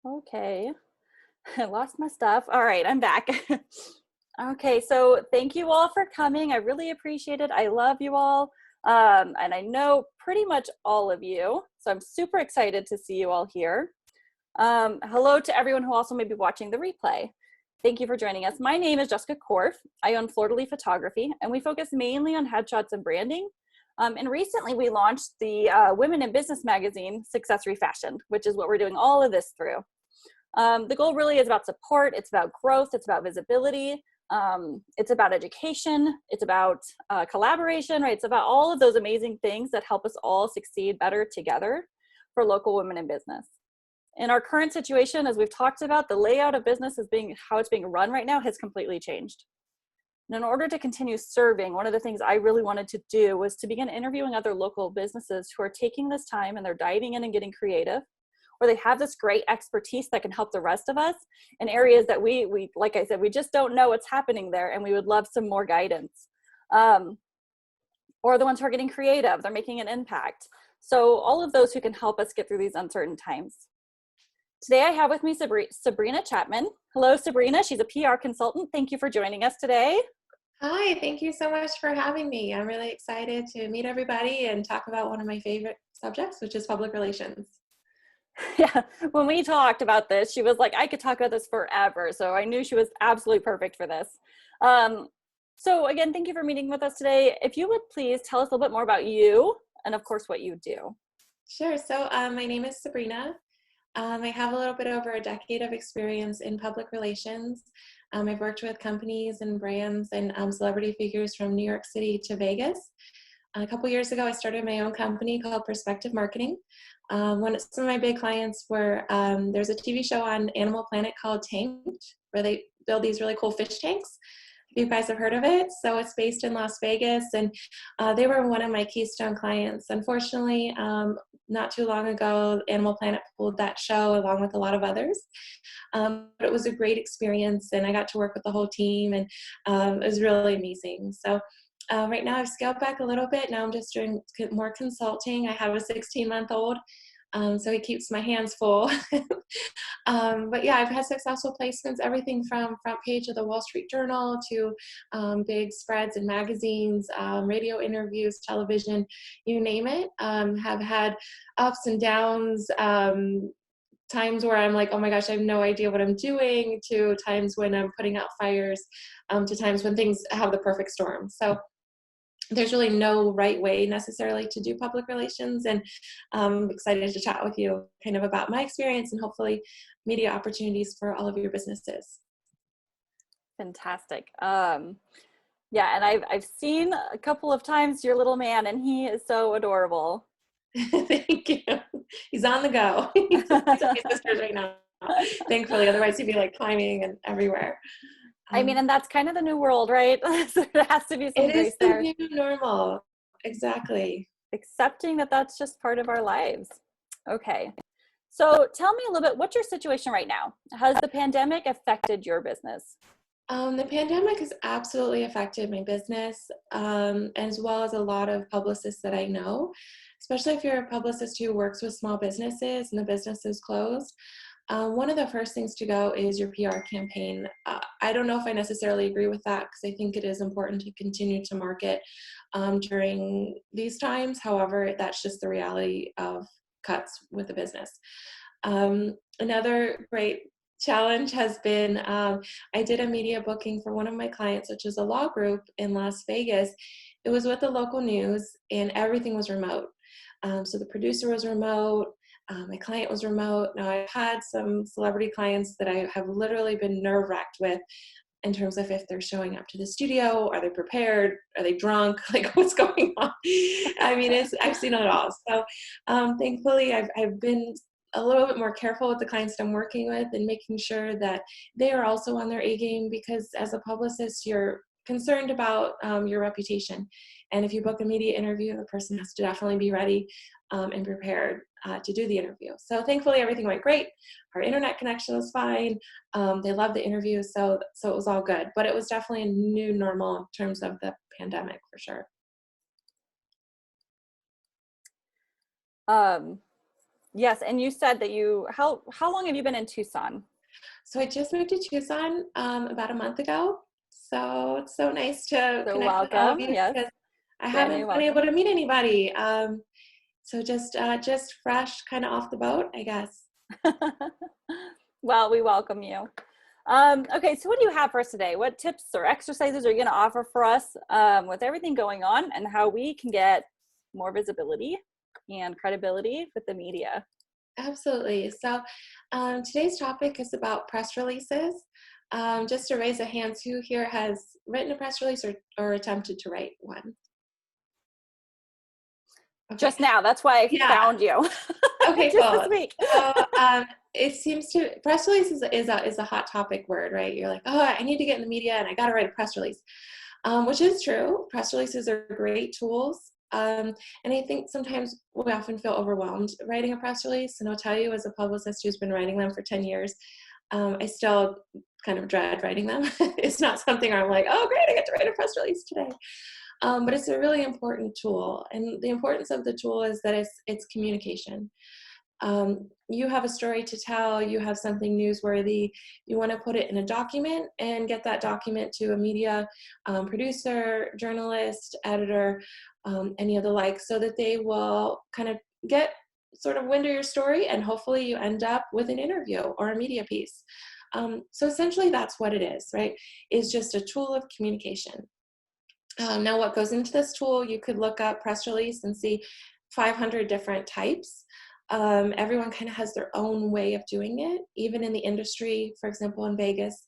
Okay, I lost my stuff. All right, I'm back. Okay, so thank you all for coming. I really appreciate it. I love you all. And I know pretty much all of you. So I'm super excited to see you all here. Hello to everyone who also may be watching the replay. Thank you for joining us. My name is Jessica Korff. I own Fleur Photography, and we focus mainly on headshots and branding. And recently we launched the Women in Business magazine, Success REfashiond, which is what we're doing all of this through. The goal really is about support, it's about growth, it's about visibility, it's about education, it's about collaboration, right? It's about all of those amazing things that help us all succeed better together for local women in business. In our current situation, as we've talked about, the layout of business how it's being run right now has completely changed. And in order to continue serving, one of the things I really wanted to do was to begin interviewing other local businesses who are taking this time and they're diving in and getting creative, or they have this great expertise that can help the rest of us in areas that we like I said, we just don't know what's happening there, and we would love some more guidance. Or the ones who are getting creative, they're making an impact. So all of those who can help us get through these uncertain times. Today I have with me Sabrina Chapman. Hello, Sabrina. She's a PR consultant. Thank you for joining us today. Hi, thank you so much for having me. I'm really excited to meet everybody and talk about one of my favorite subjects, which is public relations. Yeah, when we talked about this, she was like, I could talk about this forever. So I knew she was absolutely perfect for this. So again, thank you for meeting with us today. If you would please tell us a little bit more about you and of course what you do. Sure. So my name is Sabrina. I have a little bit over a decade of experience in public relations. I've worked with companies and brands and celebrity figures from New York City to Vegas. A couple years ago, I started my own company called Perspective Marketing. Some of my big clients were, there's a TV show on Animal Planet called Tanked, where they build these really cool fish tanks. If you guys have heard of it. So it's based in Las Vegas, and they were one of my keystone clients. Unfortunately, not too long ago, Animal Planet pulled that show along with a lot of others. But it was a great experience, and I got to work with the whole team, and it was really amazing. So right now I've scaled back a little bit. Now I'm just doing more consulting. I have a 16-month-old, so he keeps my hands full. But yeah, I've had successful placements, everything from front page of the Wall Street Journal to big spreads in magazines, radio interviews, television, you name it. Have had ups and downs, times where I'm like, oh my gosh, I have no idea what I'm doing, to times when I'm putting out fires, to times when things have the perfect storm. So there's really no right way necessarily to do public relations, and I'm excited to chat with you kind of about my experience and hopefully media opportunities for all of your businesses. Fantastic. Yeah, and I've seen a couple of times your little man, and he is so adorable. Thank you. He's on the go. He's with my sisters right now, thankfully. Otherwise, he'd be like climbing and everywhere. I mean, and that's kind of the new world, right? So there has to be some It is grace the there. new normal. Exactly. Accepting that that's just part of our lives. Okay. So tell me a little bit, what's your situation right now? Has the pandemic affected your business? The pandemic has absolutely affected my business, as well as a lot of publicists that I know, especially if you're a publicist who works with small businesses and the business is closed. One of the first things to go is your PR campaign. I don't know if I necessarily agree with that, because I think it is important to continue to market during these times. However, that's just the reality of cuts with the business. Another great challenge has been, I did a media booking for one of my clients, which is a law group in Las Vegas. It was with the local news, and everything was remote. So the producer was remote. My client was remote. Now, I've had some celebrity clients that I have literally been nerve-wracked with in terms of if they're showing up to the studio, are they prepared, are they drunk, like what's going on? I mean, I've seen it all. So thankfully, I've been a little bit more careful with the clients that I'm working with and making sure that they are also on their A game, because as a publicist, you're concerned about your reputation. And if you book a media interview, the person has to definitely be ready and prepared to do the interview. So thankfully, everything went great. Our internet connection was fine. They loved the interview, so it was all good. But it was definitely a new normal in terms of the pandemic, for sure. Yes, and you said that how long have you been in Tucson? So I just moved to Tucson about a month ago. So it's so nice to So connect with all of welcome. you Yes, because I brand new haven't been able welcome. to meet anybody. So just fresh, kind of off the boat, I guess. Well, we welcome you. Okay, so what do you have for us today? What tips or exercises are you going to offer for us with everything going on and how we can get more visibility and credibility with the media? Absolutely. So today's topic is about press releases. Just to raise a hand, who here has written a press release or attempted to write one? Okay. Just now, that's why I Yeah. found you. Okay, Just this cool. week. So it seems to press release is a hot topic word, right? You're like, oh, I need to get in the media and I got to write a press release, which is true. Press releases are great tools. And I think sometimes we often feel overwhelmed writing a press release. And I'll tell you, as a publicist who's been writing them for 10 years, I still kind of dread writing them. It's not something where I'm like, oh, great, I get to write a press release today. But it's a really important tool. And the importance of the tool is that it's communication. You have a story to tell, you have something newsworthy, you want to put it in a document and get that document to a media producer, journalist, editor, any of the like, so that they will kind of get sort of wind of your story and hopefully you end up with an interview or a media piece. So essentially that's what it is, right? Is just a tool of communication. Now what goes into this tool, you could look up press release and see 500 different types. Everyone kind of has their own way of doing it. Even in the industry, for example, in Vegas,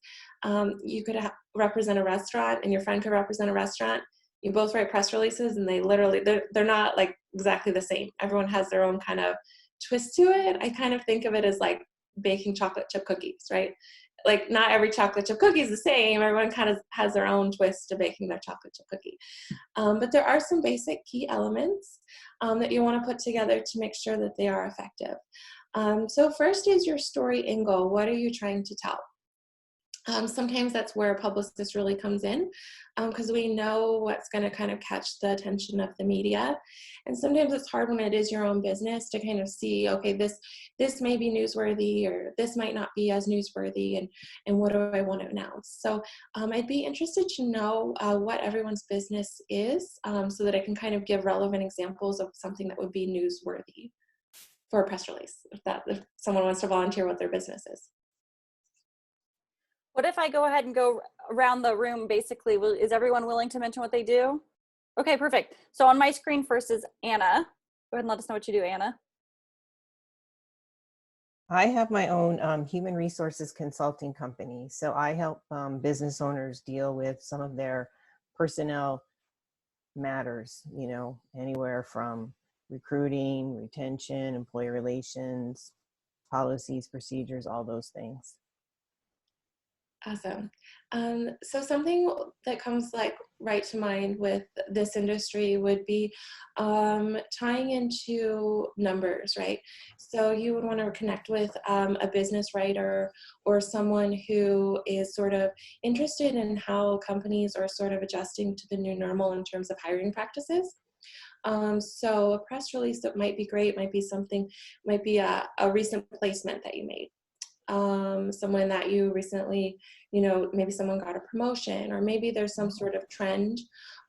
you could represent a restaurant and your friend could represent a restaurant. You both write press releases and they're not like exactly the same. Everyone has their own kind of twist to it. I kind of think of it as like baking chocolate chip cookies, right? Like not every chocolate chip cookie is the same. Everyone kind of has their own twist to baking their chocolate chip cookie. But there are some basic key elements that you want to put together to make sure that they are effective. So first is your story and goal. What are you trying to tell? Sometimes that's where a publicist really comes in because we know what's going to kind of catch the attention of the media. And sometimes it's hard when it is your own business to kind of see, okay, this may be newsworthy or this might not be as newsworthy, and what do I want to announce? So I'd be interested to know what everyone's business is so that I can kind of give relevant examples of something that would be newsworthy for a press release, if someone wants to volunteer what their business is. What if I go ahead and go around the room? Basically, is everyone willing to mention what they do? Okay, perfect. So on my screen first is Anna. Go ahead and let us know what you do, Anna. I have my own human resources consulting company. So I help business owners deal with some of their personnel matters, you know, anywhere from recruiting, retention, employee relations, policies, procedures, all those things. Awesome. So something that comes like right to mind with this industry would be tying into numbers, right? So you would want to connect with a business writer or someone who is sort of interested in how companies are sort of adjusting to the new normal in terms of hiring practices. So a press release that might be great, might be a recent placement that you made. Someone that you recently, maybe someone got a promotion, or maybe there's some sort of trend.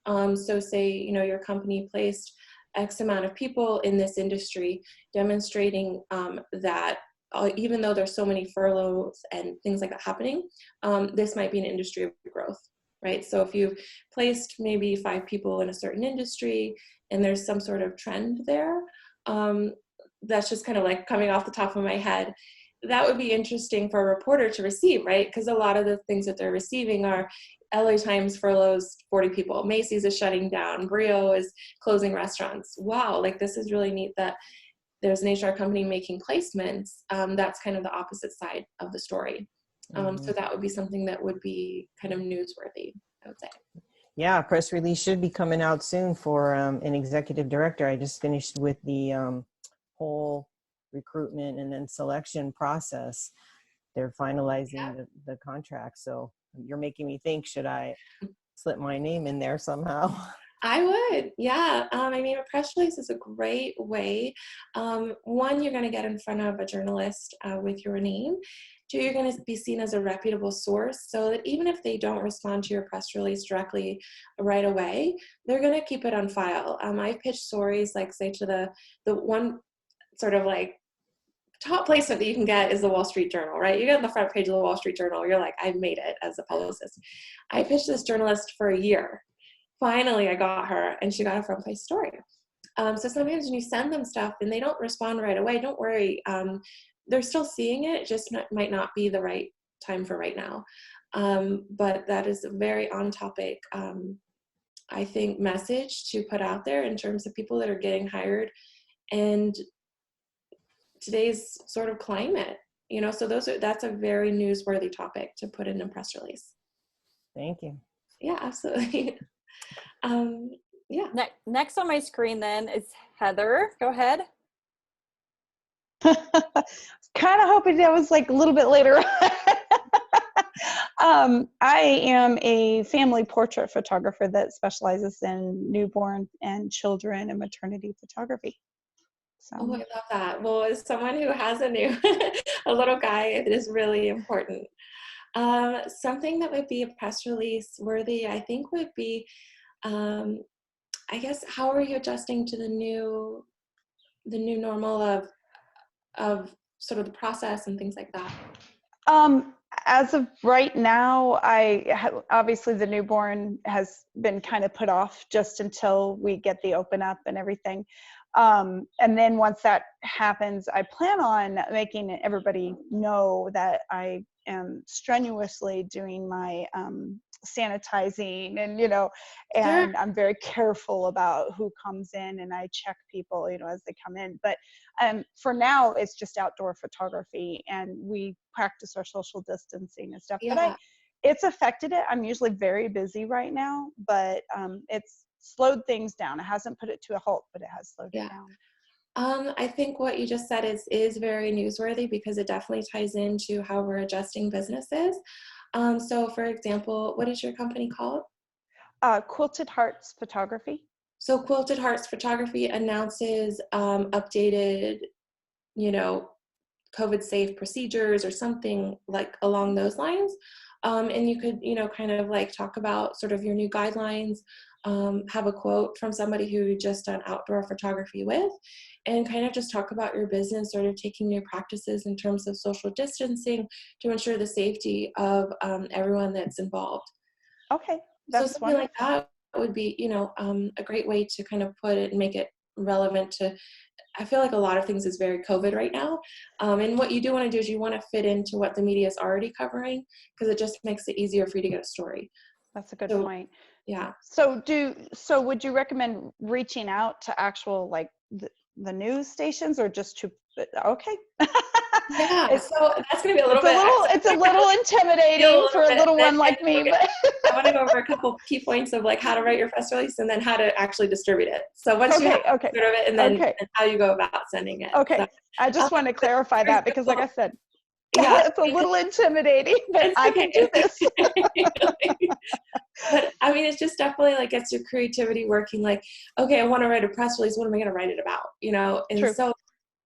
So say, your company placed X amount of people in this industry, demonstrating that even though there's so many furloughs and things like that happening, this might be an industry of growth, right? So if you've placed maybe 5 people in a certain industry and there's some sort of trend there, that's just kind of like coming off the top of my head. That would be interesting for a reporter to receive, right? Because a lot of the things that they're receiving are LA Times furloughs 40 people, Macy's is shutting down, Brio is closing restaurants. Wow, like this is really neat that there's an HR company making placements. That's kind of the opposite side of the story. So that would be something that would be kind of newsworthy, I would say. Yeah, a press release should be coming out soon for an executive director. I just finished with the whole recruitment and then selection process. They're finalizing the contract. So you're making me think, should I slip my name in there somehow? I would, yeah. I mean, a press release is a great way. One, you're going to get in front of a journalist with your name. Two, you're going to be seen as a reputable source, so that even if they don't respond to your press release directly right away, they're going to keep it on file. I've pitched stories, like, say, to the one sort of like top placement that you can get is the Wall Street Journal, right? You get on the front page of the Wall Street Journal, you're like, I've made it as a publicist. I pitched this journalist for a year. Finally, I got her, and she got a front page story. So sometimes when you send them stuff and they don't respond right away, don't worry. They're still seeing it, just might not be the right time for right now. But that is a very on topic, I think, message to put out there in terms of people that are getting hired and today's sort of climate, so that's a very newsworthy topic to put in a press release. Thank you. Yeah, absolutely. Yeah. Next on my screen then is Heather. Go ahead. Kind of hoping that was like a little bit later. I am a family portrait photographer that specializes in newborn and children and maternity photography. So. Oh, I love that. Well, as someone who has a little guy, it is really important. Something that would be a press release worthy, I think, would be, I guess, how are you adjusting to the new normal of sort of the process and things like that? As of right now, obviously the newborn has been kind of put off just until we get the open up and everything. And then once that happens, I plan on making everybody know that I am strenuously doing my sanitizing and, and I'm very careful about who comes in, and I check people, as they come in. But for now, it's just outdoor photography, and we practice our social distancing and stuff. Yeah. But it's affected it. I'm usually very busy right now, but it's slowed things down. It hasn't put it to a halt, but it has slowed it down. I think what you just said is very newsworthy, because it definitely ties into how we're adjusting businesses. So for example, what is your company called? Quilted Hearts Photography. So Quilted Hearts Photography announces updated, COVID safe procedures or something like along those lines. And you could, kind of like talk about sort of your new guidelines, have a quote from somebody who you just done outdoor photography with, and kind of just talk about your business, sort of taking new practices in terms of social distancing to ensure the safety of everyone that's involved. Okay, that's so something wonderful. Like that would be, a great way to kind of put it and make it relevant to, I feel like a lot of things is very COVID right now. And what you do want to do is you want to fit into what the media is already covering, because it just makes it easier for you to get a story. That's a good point. Yeah. So would you recommend reaching out to actual, like, the news stations, or just to, okay. Yeah, so that's going to be it's a little intimidating for a little one like me. But I want to go over a couple key points of like how to write your press release and then how to actually distribute it. So once you have sort of it, and then and how you go about sending it. Okay, so, I just want to clarify that, because like I said, it's a little intimidating, but I can do this. But I mean, it's just definitely like gets your creativity working. Like, okay, I want to write a press release. What am I going to write it about? And True. so,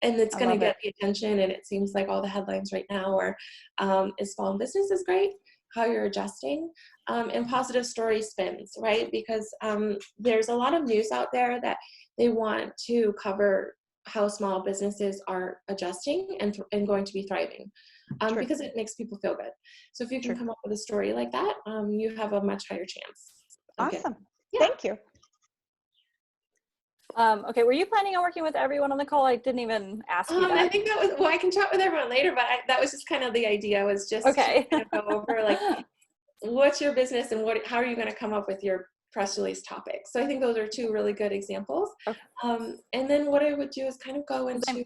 and it's going to get the attention. And it seems like all the headlines right now are, is small business is great, how you're adjusting, and positive story spins, right? Because there's a lot of news out there that they want to cover how small businesses are adjusting and going to be thriving, because it makes people feel good. So if you can come up with a story like that, you have a much higher chance. Awesome. Thank you. Okay, were you planning on working with everyone on the call? I didn't even ask you that. I think that was, well, I can chat with everyone later, but that was just kind of the idea, was just to kind of go over like, what's your business and how are you going to come up with your press release topics? So I think those are two really good examples. Okay. And then what I would do is kind of go into...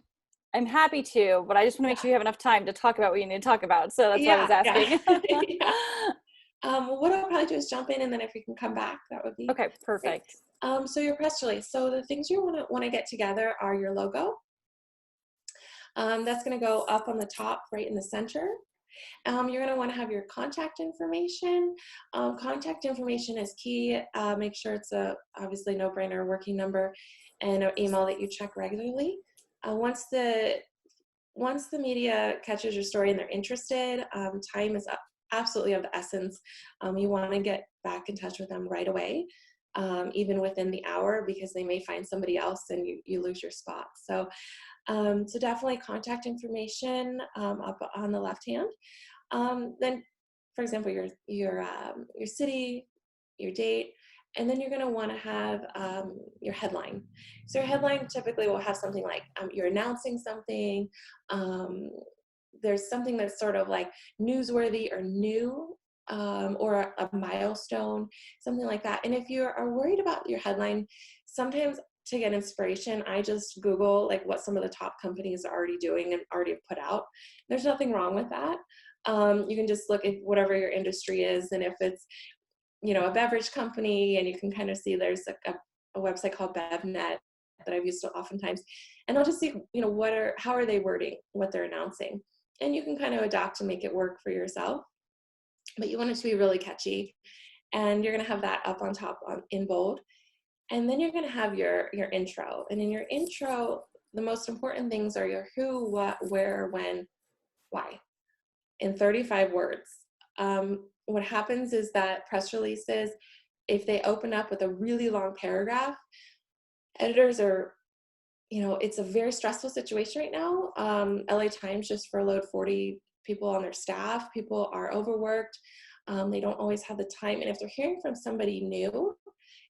I'm happy to, but I just want to make sure you have enough time to talk about what you need to talk about. So that's why I was asking. What I'll probably do is jump in, and then if we can come back, that would be okay. Perfect. Great. So your press release. So the things you want to get together are your logo. That's going to go up on the top, right in the center. You're going to want to have your contact information. Contact information is key. Make sure it's a obviously no-brainer working number and an email that you check regularly. Once the media catches your story and they're interested, time is absolutely of the essence. You want to get back in touch with them right away, even within the hour, because they may find somebody else and you lose your spot. So definitely contact information up on the left hand. Then, for example, your city, your date, and then you're going to want to have your headline. So your headline typically will have something like you're announcing something. There's something that's sort of like newsworthy or new, or a milestone, something like that. And if you are worried about your headline, sometimes to get inspiration, I just Google like what some of the top companies are already doing and already have put out. There's nothing wrong with that. You can just look at whatever your industry is, and if it's, you know, a beverage company, and you can kind of see there's a website called BevNet that I've used oftentimes, and I'll just see, you know, how are they wording what they're announcing, and you can kind of adapt and make it work for yourself. But you want it to be really catchy, and you're going to have that up on top in bold. And then you're going to have your intro. And in your intro, the most important things are your who, what, where, when, why, in 35 words. What happens is that press releases, if they open up with a really long paragraph, editors are, you know, it's a very stressful situation right now. LA Times just furloughed 40 people on their staff. People are overworked. They don't always have the time. And if they're hearing from somebody new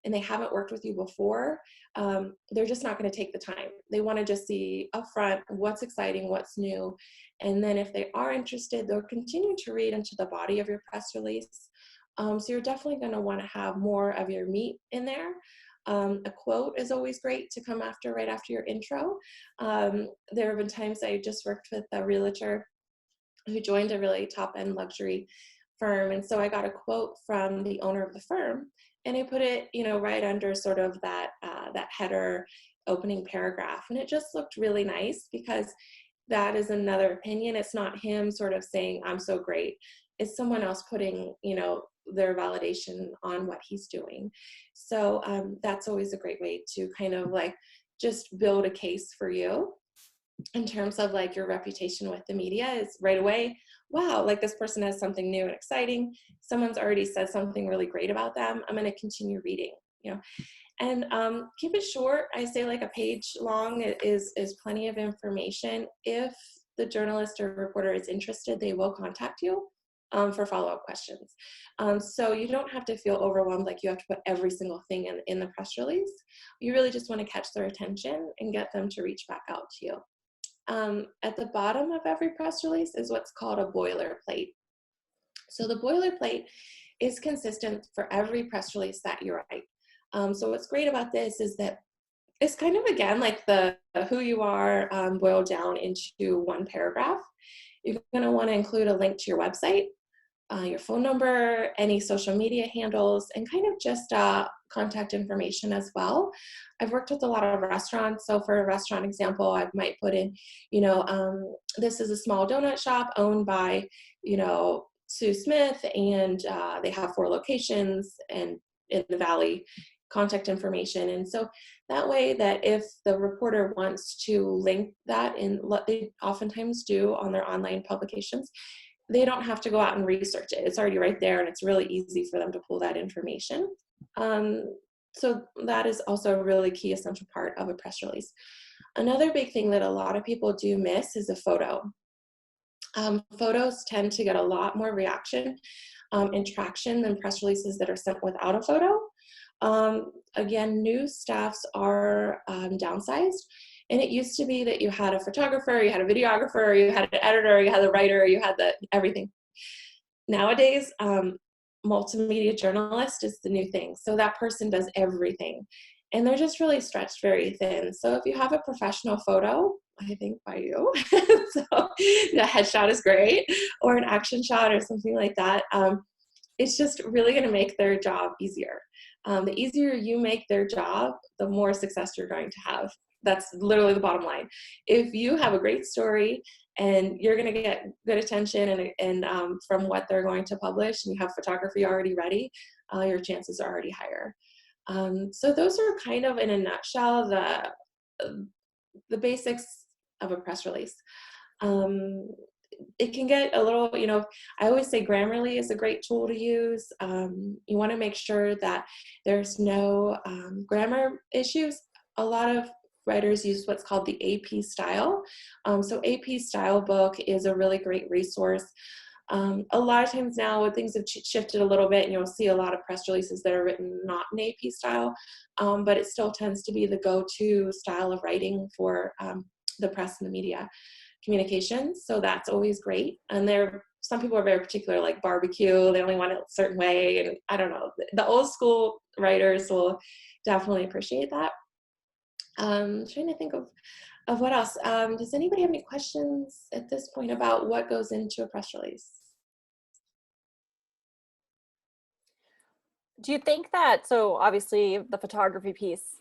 and they haven't worked with you before, they're just not going to take the time. They want to just see upfront what's exciting, what's new. And then if they are interested, they'll continue to read into the body of your press release. So you're definitely going to want to have more of your meat in there. A quote is always great to come right after your intro. There have been times I just worked with a realtor who joined a really top-end luxury firm, and so I got a quote from the owner of the firm, and I put it, you know, right under sort of that header opening paragraph, and it just looked really nice because that is another opinion. It's not him sort of saying I'm so great. It's someone else putting, you know, their validation on what he's doing. So that's always a great way to kind of like just build a case for you in terms of like your reputation with the media. Is right away, wow, like this person has something new and exciting. Someone's already said something really great about them. I'm going to continue reading, you know. And keep it short. I say like a page long is plenty of information. If the journalist or reporter is interested, they will contact you for follow-up questions. So you don't have to feel overwhelmed like you have to put every single thing in the press release. You really just want to catch their attention and get them to reach back out to you. At the bottom of every press release is what's called a boilerplate. So the boilerplate is consistent for every press release that you write. So what's great about this is that it's kind of, again, like the who you are boiled down into one paragraph. You're going to want to include a link to your website, your phone number, any social media handles, and kind of just contact information as well. I've worked with a lot of restaurants. So for a restaurant example, I might put in, you know, this is a small donut shop owned by, you know, Sue Smith, and they have 4 locations and in the Valley, contact information. And so that way that if the reporter wants to link that in, what they oftentimes do on their online publications, they don't have to go out and research it. It's already right there, and it's really easy for them to pull that information. So that is also a really key essential part of a press release. Another big thing that a lot of people do miss is a photo. Photos tend to get a lot more reaction and traction than press releases that are sent without a photo. Again, news staffs are downsized. And it used to be that you had a photographer, you had a videographer, you had an editor, you had the writer, you had everything. Nowadays, multimedia journalist is the new thing. So that person does everything. And they're just really stretched very thin. So if you have a professional photo, I think by you, so the headshot is great, or an action shot or something like that, it's just really going to make their job easier. The easier you make their job, the more success you're going to have. That's literally the bottom line. If you have a great story and you're going to get good attention and from what they're going to publish, and you have photography already ready, your chances are already higher. So those are kind of, in a nutshell, the basics of a press release. It can get a little, I always say Grammarly is a great tool to use. You want to make sure that there's no grammar issues. A lot of writers use what's called the AP style. So AP style book is a really great resource. A lot of times now things have shifted a little bit, and you'll see a lot of press releases that are written not in AP style, but it still tends to be the go-to style of writing for the press and the media communications. So that's always great. And some people are very particular, like barbecue, they only want it a certain way. And I don't know, the old school writers will definitely appreciate that. Trying to think of what else. Does anybody have any questions at this point about what goes into a press release? Do you think that, so obviously the photography piece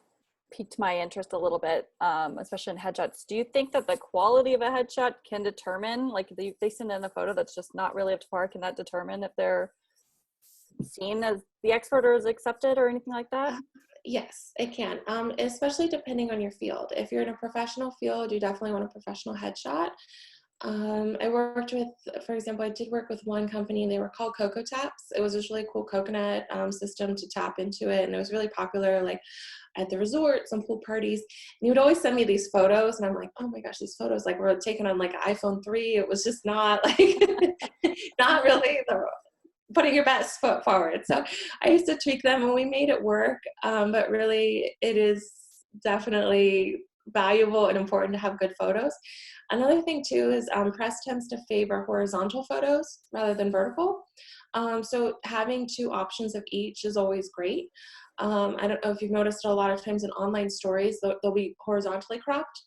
piqued my interest a little bit, especially in headshots. Do you think that the quality of a headshot can determine, like if they send in a photo that's just not really up to par, can that determine if they're seen as the expert or is accepted or anything like that? Yes, it can, especially depending on your field. If you're in a professional field, you definitely want a professional headshot. I worked with, for example, I did work with one company, and they were called Cocoa Taps. It was this really cool coconut system to tap into it, and it was really popular, like at the resorts and pool parties. And he would always send me these photos, and I'm like, oh my gosh, these photos like were taken on like an iPhone 3. It was just not like, not really putting your best foot forward. So I used to tweak them, and we made it work. But really, it is definitely valuable and important to have good photos. Another thing too is press tends to favor horizontal photos rather than vertical. So having two options of each is always great. I don't know if you've noticed, a lot of times in online stories, they'll be horizontally cropped.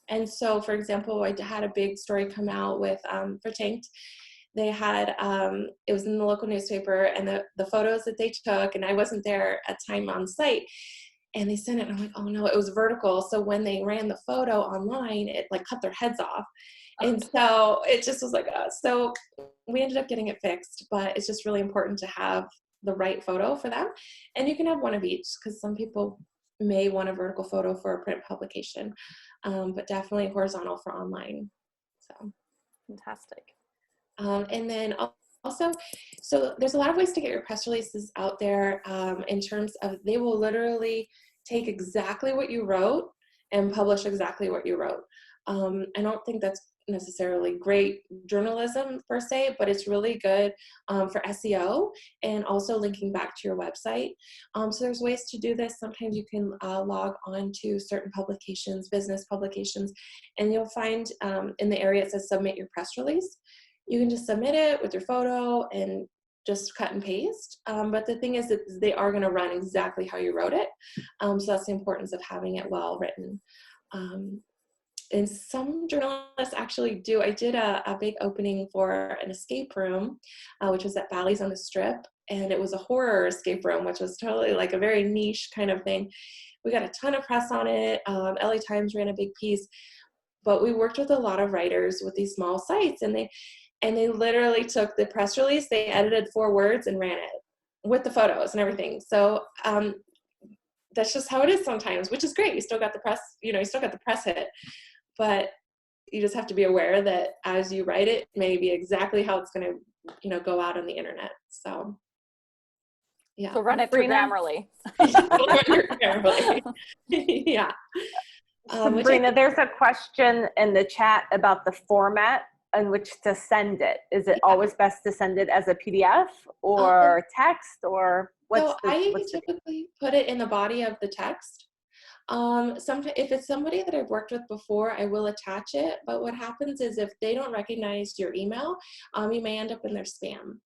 And so, for example, I had a big story come out with for Tanked. They had, it was in the local newspaper, and the photos that they took, and I wasn't there at time on site, and they sent it, and I'm like, oh no, it was vertical. So when they ran the photo online, it like cut their heads off. And so it just was like, so we ended up getting it fixed, but it's just really important to have the right photo for them. And you can have one of each, because some people may want a vertical photo for a print publication, but definitely horizontal for online. So Fantastic. And then also, so there's a lot of ways to get your press releases out there, in terms of, they will literally take exactly what you wrote and publish exactly what you wrote. I don't think that's necessarily great journalism per se, but it's really good for SEO and also linking back to your website. So there's ways to do this. Sometimes you can log on to certain publications, business publications, and you'll find in the area it says submit your press release. You can just submit it with your photo and just cut and paste. But the thing is that they are going to run exactly how you wrote it. So that's the importance of having it well written. And some journalists actually do. I did a big opening for an escape room, which was at Bally's on the Strip. And it was a horror escape room, which was totally like a very niche kind of thing. We got a ton of press on it. LA Times ran a big piece. But we worked with a lot of writers with these small sites, and they literally took the press release, they edited 4 words and ran it with the photos and everything. So that's just how it is sometimes, which is great. You still got the press, you still got the press hit, but you just have to be aware that as you write it, may be exactly how it's going to, go out on the internet. So yeah. So run it through Grammarly. Yeah. Sabrina, there's a question in the chat about the format in which to send it. Is it always best to send it as a PDF or text, or I typically put it in the body of the text. Sometimes if it's somebody that I've worked with before, I will attach it. But what happens is if they don't recognize your email, you may end up in their spam.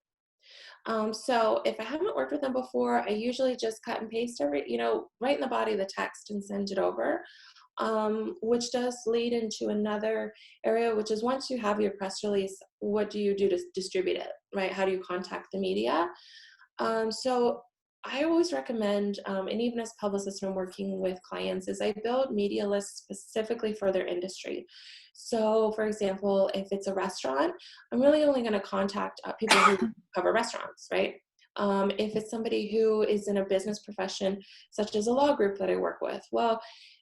So if I haven't worked with them before, I usually just cut and paste right in the body of the text and send it over. Which does lead into another area, which is once you have your press release, what do you do to distribute it, right? How do you contact the media? So I always recommend, and even as publicist when I'm working with clients, is I build media lists specifically for their industry. So for example, if it's a restaurant, I'm really only going to contact people who cover restaurants, right? If it's somebody who is in a business profession, such as a law group that I work with, well,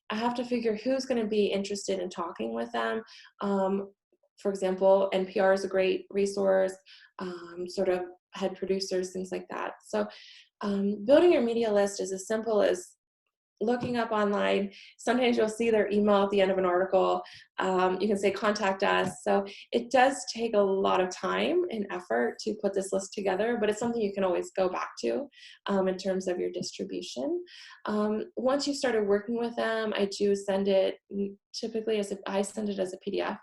I have to figure who's going to be interested in talking with them. For example, NPR is a great resource, sort of head producers, things like that. So building your media list is as simple as looking up online. Sometimes you'll see their email at the end of an article. You can say, contact us. So it does take a lot of time and effort to put this list together, but it's something you can always go back to in terms of your distribution. Once you've started working with them, I do send it typically I send it as a PDF,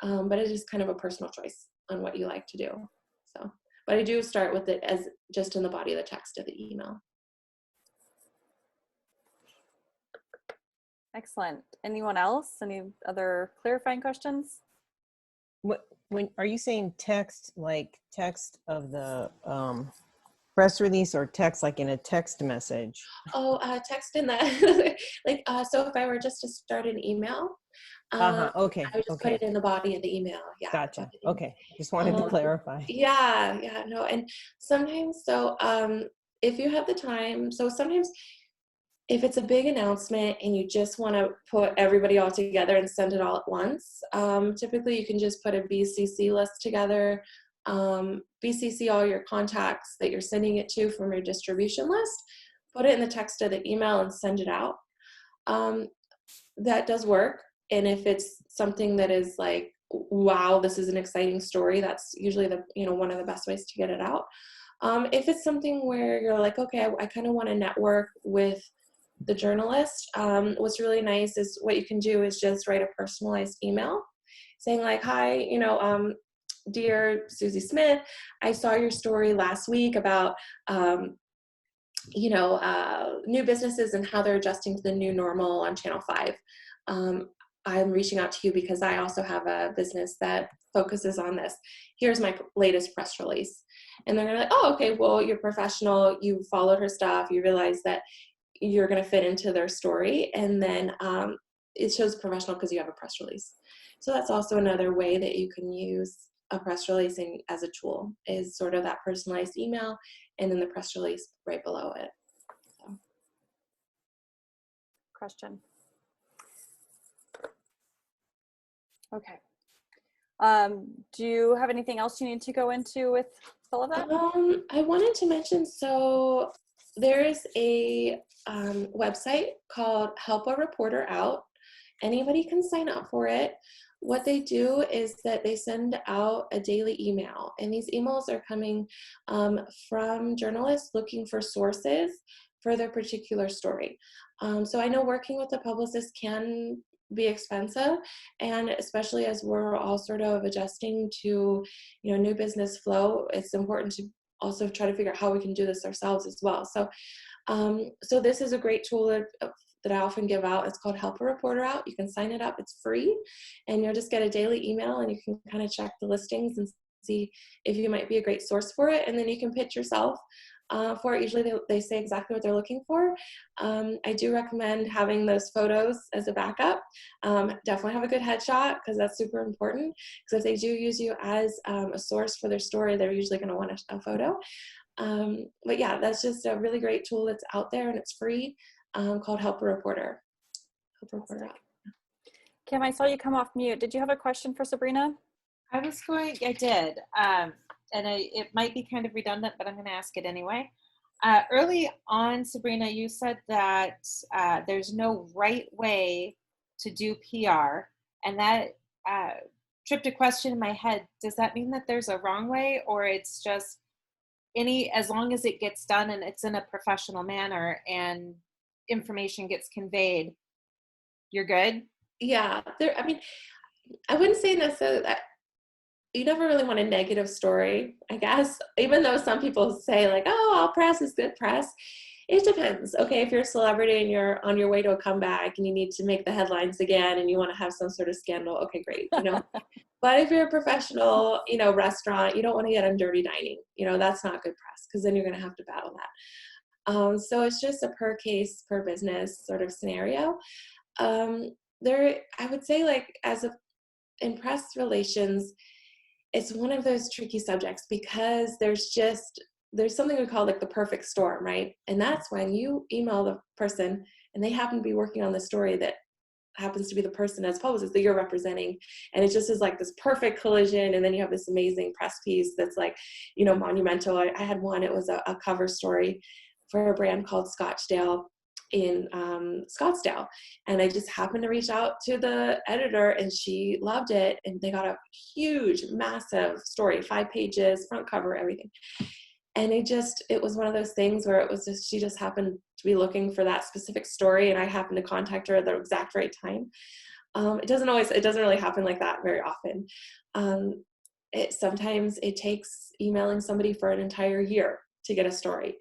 but it is kind of a personal choice on what you like to do. So, but I do start with it as just in the body of the text of the email. Excellent. Anyone else? Any other clarifying questions? When are you saying text, like text of the press release, or text like in a text message? Oh, text in the like. So if I were just to start an email, Okay. I would just put it in the body of the email. Yeah. Gotcha. Okay. Just wanted to clarify. Yeah. No. And sometimes, so if you have the time, so sometimes if it's a big announcement and you just want to put everybody all together and send it all at once, typically you can just put a BCC list together, BCC all your contacts that you're sending it to from your distribution list, put it in the text of the email and send it out. That does work. And if it's something that is like, wow, this is an exciting story, that's usually one of the best ways to get it out. If it's something where you're like, okay, I kind of want to network with the journalist, what's really nice is what you can do is just write a personalized email saying like, hi, dear Susie Smith, I saw your story last week about, new businesses and how they're adjusting to the new normal on Channel 5. I'm reaching out to you because I also have a business that focuses on this. Here's my latest press release. And they're gonna be like, oh, okay, well, you're professional, you followed her stuff, you realize that you're going to fit into their story, and then it shows professional because you have a press release. So that's also another way that you can use a press release as a tool, is sort of that personalized email and then the press release right below it. So. Question. Okay. Do you have anything else you need to go into with all of that? I wanted to mention, so there is a website called Help a Reporter Out. Anybody can sign up for it. What they do is that they send out a daily email, and these emails are coming from journalists looking for sources for their particular story. So I know working with a publicist can be expensive, and especially as we're all sort of adjusting to new business flow, it's important to also try to figure out how we can do this ourselves as well. So so this is a great tool that I often give out. It's called Help a Reporter Out. You can sign it up, it's free, and you'll just get a daily email, and you can kind of check the listings and see if you might be a great source for it, and then you can pitch yourself for it. Usually they say exactly what they're looking for. I do recommend having those photos as a backup. Definitely have a good headshot, because that's super important, because if they do use you as a source for their story, they're usually going to want a photo. But yeah, that's just a really great tool that's out there, and it's free, called Help a Reporter. Help a Reporter Out. Kim, I saw you come off mute. Did you have a question for Sabrina? I did. And it might be kind of redundant, but I'm going to ask it anyway. Early on, Sabrina, you said that there's no right way to do PR, and that tripped a question in my head. Does that mean that there's a wrong way, or it's just as long as it gets done and it's in a professional manner and information gets conveyed, you're good? Yeah, I wouldn't say necessarily that. You never really want a negative story, I guess, even though some people say like, oh, all press is good press. It depends. Okay, if you're a celebrity and you're on your way to a comeback and you need to make the headlines again and you want to have some sort of scandal, okay, great, But if you're a professional, restaurant, you don't want to get on Dirty Dining. That's not good press, because then you're going to have to battle that. So it's just a per case, per business sort of scenario. I would say, like, in press relations, it's one of those tricky subjects because there's something we call like the perfect storm, right? And that's when you email the person and they happen to be working on the story that happens to be the person as publicist that you're representing, and it just is like this perfect collision, and then you have this amazing press piece that's like, monumental. I had one, it was a cover story for a brand called Scottsdale in Scottsdale, and I just happened to reach out to the editor and she loved it, and they got a huge, massive story, 5 pages, front cover, everything. And it was one of those things where it was just, she just happened to be looking for that specific story, and I happened to contact her at the exact right time. It doesn't really happen like that very often. Sometimes it takes emailing somebody for an entire year to get a story.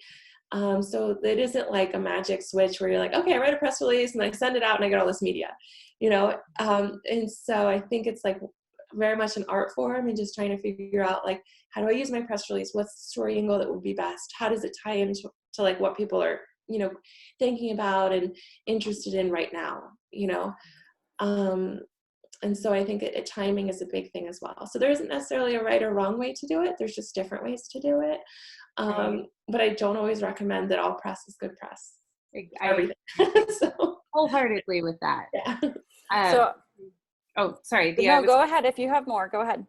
So it isn't like a magic switch where you're like, okay, I write a press release and I send it out and I get all this media, and so I think it's like very much an art form, and just trying to figure out, like, how do I use my press release? What's the story angle that would be best? How does it tie into like what people are, thinking about and interested in right now, and so I think timing is a big thing as well. So there isn't necessarily a right or wrong way to do it. There's just different ways to do it. But I don't always recommend that all press is good press. Everything. So wholeheartedly with that. Yeah. Oh, sorry. Go ahead. If you have more, go ahead.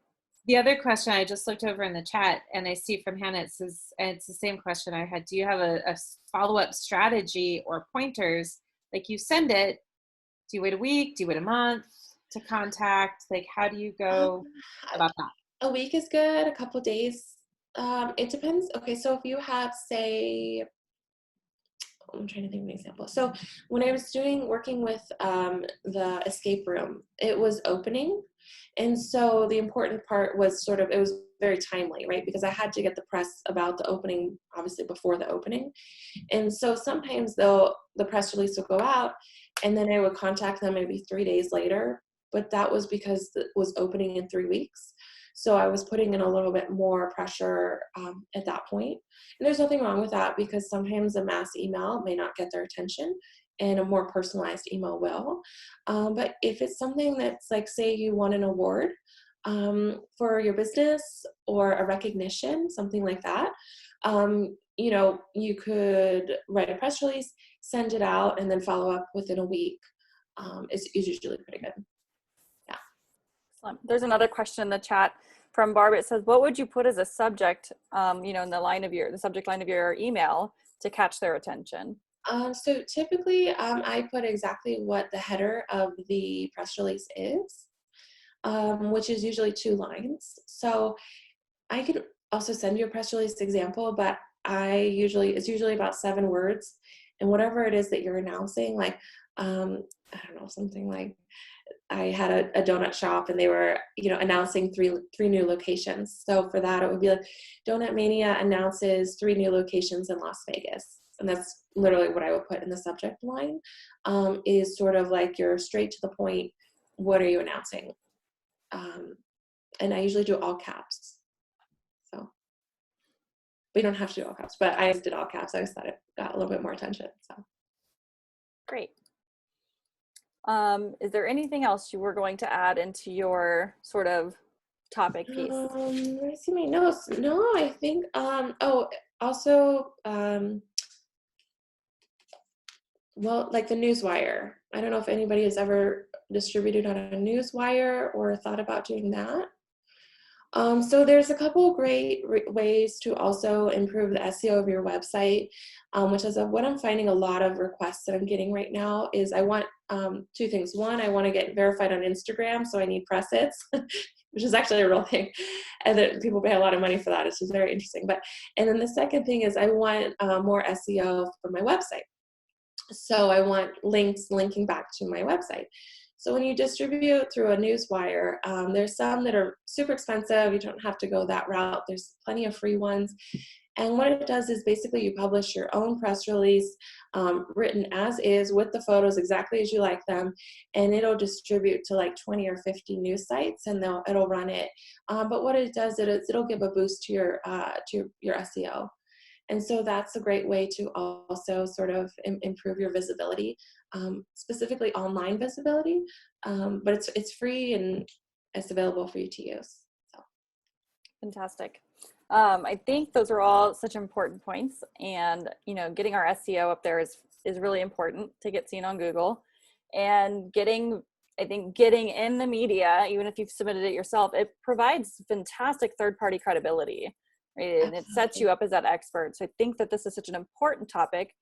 The other question, I just looked over in the chat and I see from Hannah, it says, and it's the same question I had. Do you have a follow-up strategy or pointers? Like, you send it, do you wait a week? Do you wait a month to contact? Like, how do you go about that? A week is good. A couple of days. It depends. Okay, so if you have, say, I'm trying to think of an example. So when I was working with the escape room, it was opening. And so the important part was it was very timely, right? Because I had to get the press about the opening, obviously, before the opening. And so sometimes, though, the press release would go out and then I would contact them maybe 3 days later. But that was because it was opening in 3 weeks. So I was putting in a little bit more pressure at that point. And there's nothing wrong with that, because sometimes a mass email may not get their attention and a more personalized email will. But if it's something that's like, say you won an award for your business or a recognition, something like that, you could write a press release, send it out, and then follow up within a week. Is usually pretty good. There's another question in the chat from Barb. It says, what would you put as a subject, in the subject line of your email to catch their attention? So typically, I put exactly what the header of the press release is, which is usually 2 lines. So I could also send you a press release example, but it's usually about 7 words, and whatever it is that you're announcing, like, I don't know, something like, I had a donut shop and they were, announcing three new locations. So for that, it would be like, Donut Mania announces 3 new locations in Las Vegas. And that's literally what I would put in the subject line, is sort of like you're straight to the point. What are you announcing? And I usually do all caps. So we don't have to do all caps, but I did all caps. I just thought it got a little bit more attention. So great. Is there anything else you were going to add into your sort of topic piece? Let me see my notes. No, I think, also, well, like the newswire. I don't know if anybody has ever distributed on a newswire or thought about doing that. So there's a couple great ways to also improve the SEO of your website, which is what I'm finding a lot of requests that I'm getting right now is I want 2 things. One, I want to get verified on Instagram, so I need press hits, which is actually a real thing, and that people pay a lot of money for that. It's just very interesting. And then the second thing is I want more SEO for my website. So I want linking back to my website. So when you distribute through a newswire, there's some that are super expensive. You don't have to go that route. There's plenty of free ones. And what it does is basically you publish your own press release, written as is with the photos exactly as you like them, and it'll distribute to like 20 or 50 news sites, and it'll run it. But what it does is it'll give a boost to your SEO. And so that's a great way to also sort of improve your visibility, specifically online visibility. But it's free and it's available for you to use. So. Fantastic. I think those are all such important points, and getting our SEO up there is really important to get seen on Google, and getting in the media, even if you've submitted it yourself, it provides fantastic third-party credibility, right? And it sets you up as that expert. So I think that this is such an important topic.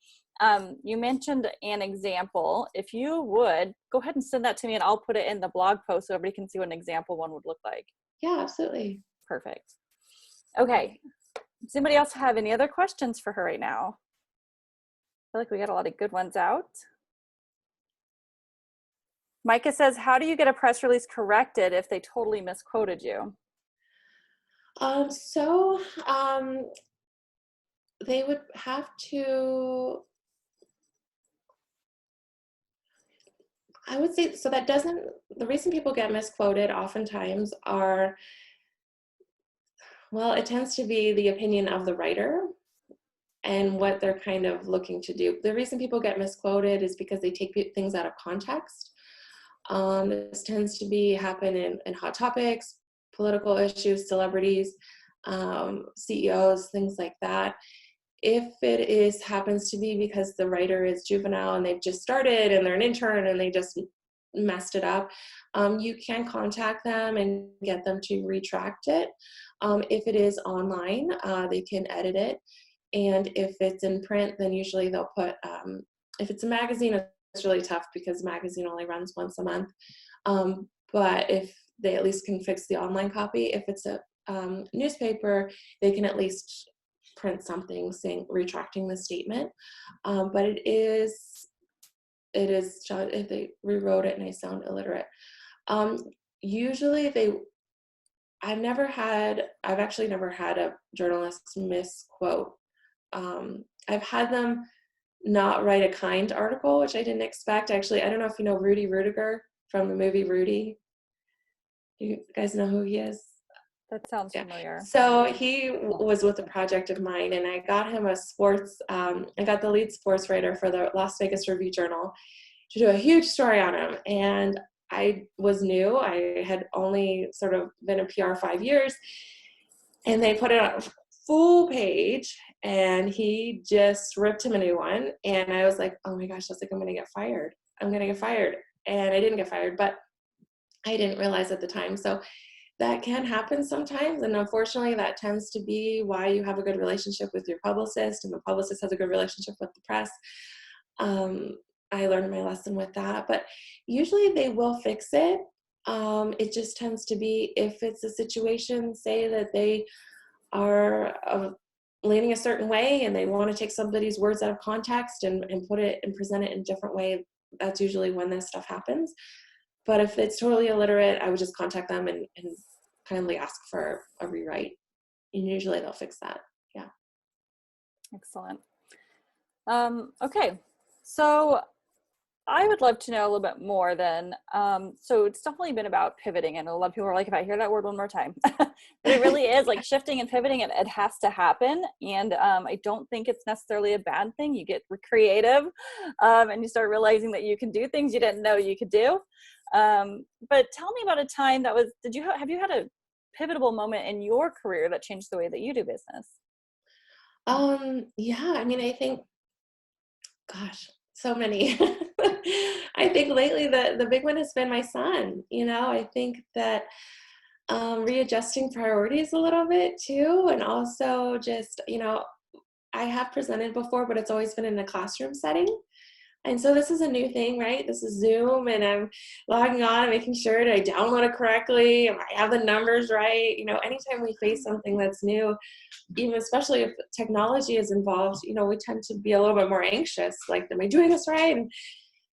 You mentioned an example. If you would go ahead and send that to me, and I'll put it in the blog post so everybody can see what an example one would look like. Yeah, absolutely. Perfect. Okay. Does anybody else have any other questions for her right now? I feel like we got a lot of good ones out. Micah says, how do you get a press release corrected if they totally misquoted you? They would have to, I would say, so that doesn't, the reason people get misquoted oftentimes are, well, it tends to be the opinion of the writer and what they're kind of looking to do. The reason people get misquoted is because they take things out of context. This tends to happen in hot topics, political issues, celebrities, CEOs, things like that. If it happens to be because the writer is juvenile and they've just started and they're an intern and they just messed it up, you can contact them and get them to retract it. If it is online, they can edit it. And if it's in print, then usually they'll put, if it's a magazine, it's really tough because the magazine only runs once a month. But if they at least can fix the online copy, if it's a newspaper, they can at least print something saying, retracting the statement. But it is, if they rewrote it and I sound illiterate. Usually I've actually never had a journalist misquote. I've had them not write a kind article, which I didn't expect. Actually, I don't know if you know Rudy Rudiger from the movie Rudy. You guys know who he is? That sounds familiar. So he was with a project of mine, and I got him I got the lead sports writer for the Las Vegas Review-Journal to do a huge story on him. And I was new. I had only sort of been in PR 5 years, and they put it on full page, and he just ripped him a new one. And I was like, oh my gosh, I was like, I'm going to get fired. And I didn't get fired, but I didn't realize at the time. So that can happen sometimes. And unfortunately, that tends to be why you have a good relationship with your publicist, and the publicist has a good relationship with the press. I learned my lesson with that, but usually they will fix it. It just tends to be if it's a situation, say that they are leaning a certain way and they want to take somebody's words out of context and put it and present it in a different way, that's usually when this stuff happens. But if it's totally illiterate, I would just contact them and kindly ask for a rewrite. And usually they'll fix that. Yeah. Excellent. Okay. So I would love to know a little bit more then. So it's definitely been about pivoting, and a lot of people are like, if I hear that word one more time, but it really is like shifting and pivoting, and it has to happen. And I don't think it's necessarily a bad thing. You get creative and you start realizing that you can do things you didn't know you could do. But tell me about a time that was, have you had a pivotal moment in your career that changed the way that you do business? Yeah, I mean, I think, gosh, so many. I think lately the big one has been my son. I think that readjusting priorities a little bit too, and also just, I have presented before, but it's always been in a classroom setting. And so this is a new thing, right? This is Zoom, and I'm logging on and making sure that I download it correctly, and I have the numbers right. Anytime we face something that's new, even especially if technology is involved, we tend to be a little bit more anxious, like, am I doing this right?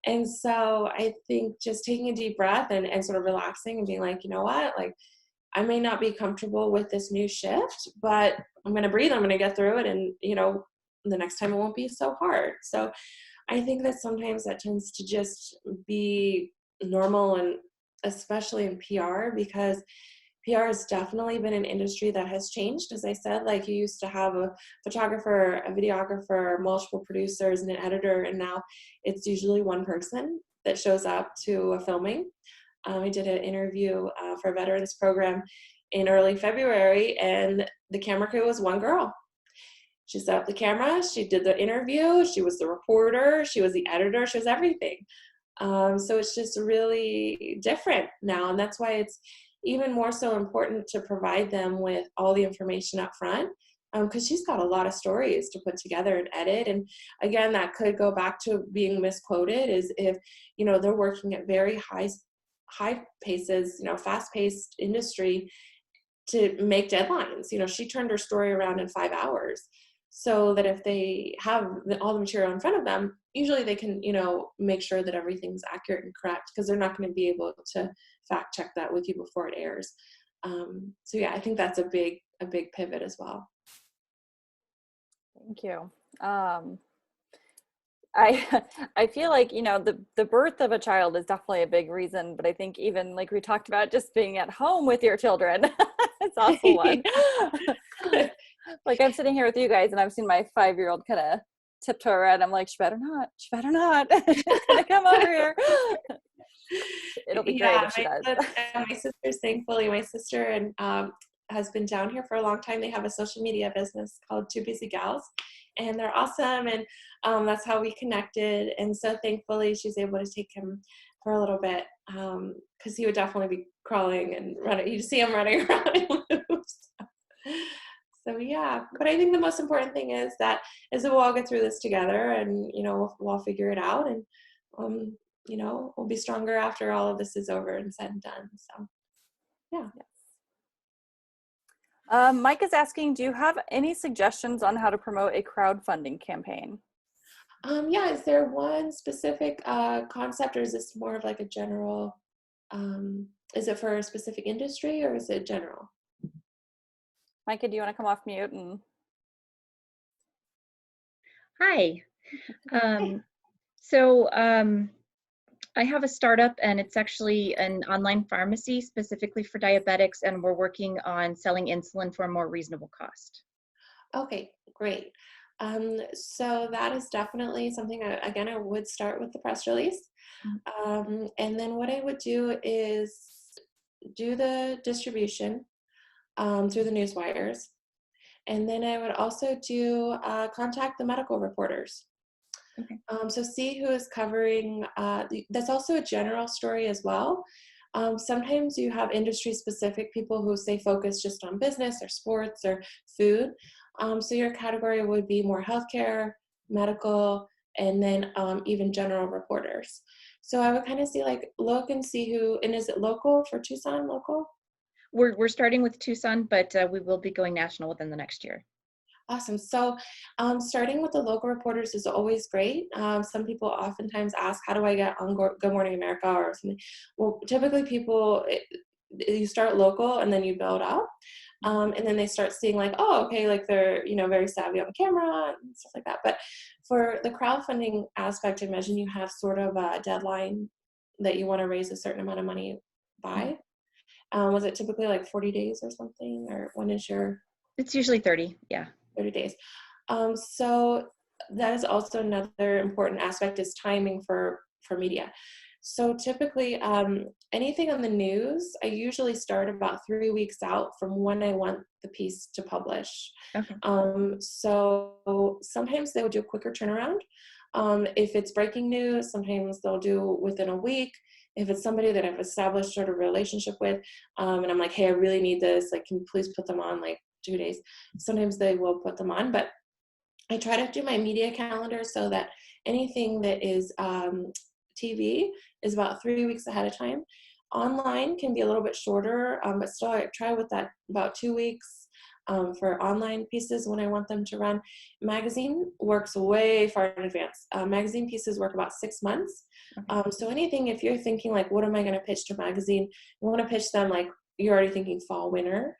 And so I think just taking a deep breath and sort of relaxing and being like, you know what, like, I may not be comfortable with this new shift, but I'm going to breathe, I'm going to get through it. And, the next time it won't be so hard. So I think that sometimes that tends to just be normal, and especially in PR, because PR has definitely been an industry that has changed. As I said, like you used to have a photographer, a videographer, multiple producers, and an editor, and now it's usually one person that shows up to a filming. I did an interview for a veterans program in early February, and the camera crew was one girl. She set up the camera, she did the interview, she was the reporter, she was the editor, she was everything. So it's just really different now, and that's why it's even more so important to provide them with all the information up front, because she's got a lot of stories to put together and edit. And again, that could go back to being misquoted, is if, you know, they're working at very high paces, you know, fast-paced industry to make deadlines. You know, she turned her story around in 5 hours, so that if they have all the material in front of them, usually they can, you know, make sure that everything's accurate and correct, because they're not going to be able to fact check that with you before it airs. So yeah, I think that's a big pivot as well. Thank you. I feel like, you know, the birth of a child is definitely a big reason, but I think even like we talked about, just being at home with your children, it's also one. Like I'm sitting here with you guys and I've seen my 5-year-old kind of tiptoe around. I'm like, she better not. She's gonna come over here. It'll be great if she does. My sisters, thankfully, my sister and has been down here for a long time. They have a social media business called Two Busy Gals, and they're awesome. And that's how we connected. And so thankfully she's able to take him for a little bit, because he would definitely be crawling and running. You see him running around and loose. So yeah, but I think the most important thing is that we'll all get through this together, and, you know, we'll all figure it out, and you know, we'll be stronger after all of this is over and said and done. So yeah. Yes. Mike is asking, do you have any suggestions on how to promote a crowdfunding campaign? Yeah, is there one specific concept, or is this more of like a general, is it for a specific industry, or is it general? Micah, do you want to come off mute? And Hi. So I have a startup, and it's actually an online pharmacy specifically for diabetics, and we're working on selling insulin for a more reasonable cost. Okay, great. So that is definitely something, I would start with the press release. And then what I would do is do the distribution through the news wires. And then I would also do contact the medical reporters. Okay. So see who is covering, that's also a general story as well. Sometimes you have industry specific people who stay focused just on business or sports or food. So your category would be more healthcare, medical, and then even general reporters. So I would kind of see, like, look and see who, and is it local for Tucson, local? We're starting with Tucson, but we will be going national within the next year. Awesome. So starting with the local reporters is always great. Some people oftentimes ask, how do I get on Good Morning America or something? Well, typically people, you start local and then you build up. And then they start seeing, like, oh, okay, like they're, you know, very savvy on the camera and stuff like that. But for the crowdfunding aspect, imagine you have sort of a deadline that you want to raise a certain amount of money by. Was it typically like 40 days or something, or when is your? It's usually 30, yeah. 30 days. So that is also another important aspect, is timing for media. So typically anything on the news, I usually start about 3 weeks out from when I want the piece to publish. Okay. So sometimes they will do a quicker turnaround. If it's breaking news, sometimes they'll do within a week. If it's somebody that I've established sort of relationship with, and I'm like, hey, I really need this, like, can you please put them on like 2 days? Sometimes they will put them on, but I try to do my media calendar so that anything that is TV is about 3 weeks ahead of time. Online can be a little bit shorter, but still I try with that about 2 weeks for online pieces when I want them to run. Magazine works way far in advance. Magazine pieces work about 6 months. Okay. So anything, if you're thinking like, what am I going to pitch to magazine? You want to pitch them like you're already thinking fall, winter.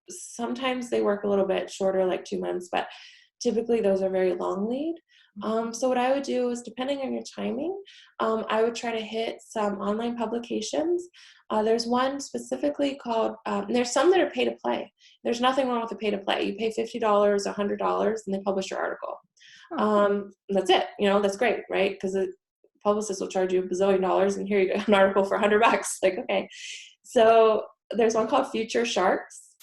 Sometimes they work a little bit shorter, like 2 months, but typically those are very long lead. So what I would do is, depending on your timing, I would try to hit some online publications. There's one specifically called, and there's some that are pay to play. There's nothing wrong with the pay to play. You pay $50, $100, and they publish your article. That's it. That's great, right? Because the publicist will charge you $1 bazillion, and here you go, an article for $100. Like, okay. So there's one called Future Sharks.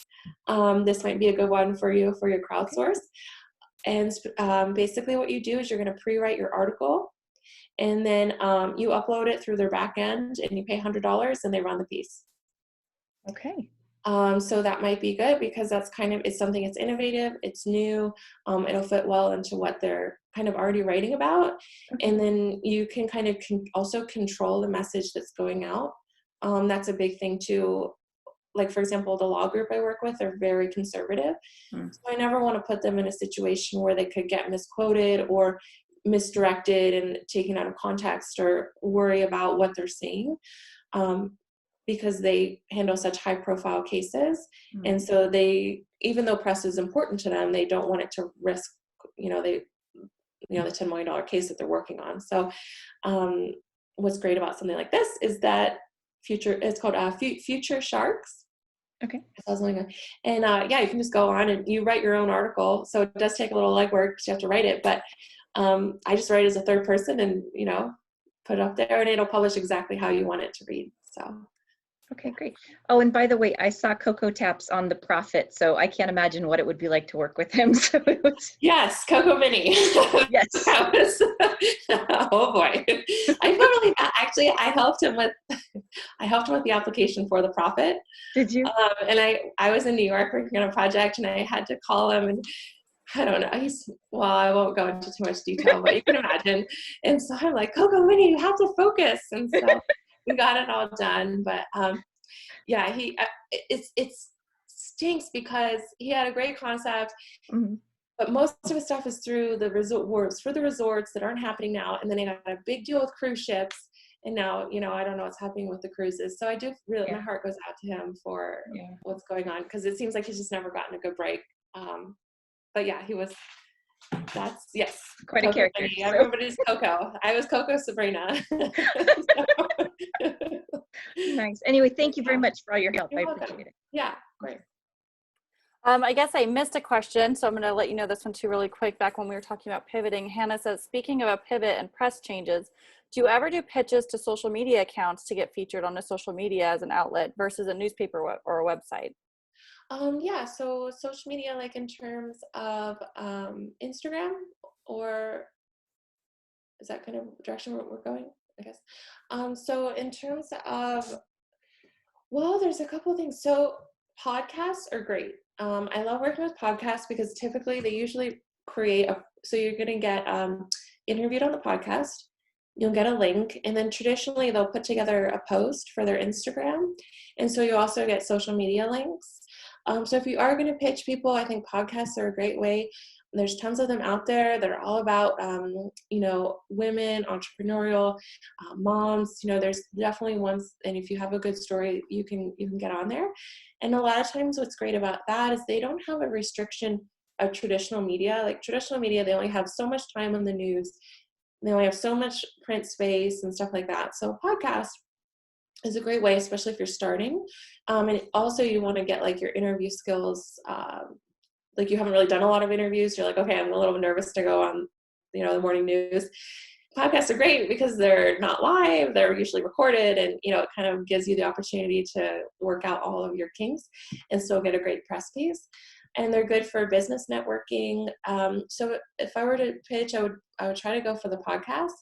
This might be a good one for you for your crowdsource. And basically what you do is you're going to pre-write your article, and then you upload it through their back end, and you pay $100, and they run the piece. Okay. So that might be good, because that's it's something that's innovative, it's new, it'll fit well into what they're kind of already writing about. Okay. And then you can kind of also control the message that's going out. That's a big thing too. Like, for example, the law group I work with are very conservative. So I never want to put them in a situation where they could get misquoted or misdirected and taken out of context, or worry about what they're saying, because they handle such high profile cases. And so even though press is important to them, they don't want it to risk, the $10 million case that they're working on. So what's great about something like this is that it's called Future Sharks. Okay. And you can just go on and you write your own article. So it does take a little legwork because you have to write it, but I just write it as a third person and, put it up there, and it'll publish exactly how you want it to read. So. Okay, great. Oh, and by the way, I saw Coco Taps on the Prophet, so I can't imagine what it would be like to work with him. So it was... Yes, Coco Mini. Yes. Oh boy. I feel really bad. Actually, I helped him with the application for the Prophet. Did you? And I was in New York working on a project, and I had to call him, and I don't know. I won't go into too much detail, but you can imagine. And so I'm like, Coco Mini, you have to focus. And so we got it all done. But it stinks because he had a great concept, but most of his stuff is through the resorts, for the resorts that aren't happening now. And then they got a big deal with cruise ships. And now, I don't know what's happening with the cruises. So I do really, my heart goes out to him for what's going on, because it seems like he's just never gotten a good break. But yeah, quite Coco a character. Mini. Everybody's Coco. I was Coco Sabrina. Nice. Anyway, thank you very much for all your help. You're I welcome. appreciate it. Yeah, great. I guess I missed a question, so I'm going to let you know this one too really quick. Back when we were talking about pivoting, Hannah says, speaking of a pivot and press changes, do you ever do pitches to social media accounts to get featured on a social media as an outlet versus a newspaper or a website? So social media, like in terms of Instagram, or is that kind of direction where we're going, I guess? So in terms of, there's a couple of things. So podcasts are great. I love working with podcasts because typically they usually so you're going to get interviewed on the podcast, you'll get a link, and then traditionally they'll put together a post for their Instagram. And so you also get social media links. So if you are going to pitch people, I think podcasts are a great way. There's tons of them out there that are all about, women, entrepreneurial, moms. There's definitely ones, and if you have a good story, you can get on there. And a lot of times what's great about that is they don't have a restriction of traditional media. Like traditional media, they only have so much time on the news. They only have so much print space and stuff like that. So a podcast is a great way, especially if you're starting. And also you want to get like your interview skills, like you haven't really done a lot of interviews. You're like, okay, I'm a little nervous to go on, the morning news. Podcasts are great because they're not live. They're usually recorded, and, it kind of gives you the opportunity to work out all of your kinks and still get a great press piece. And they're good for business networking. So if I were to pitch, I would try to go for the podcast.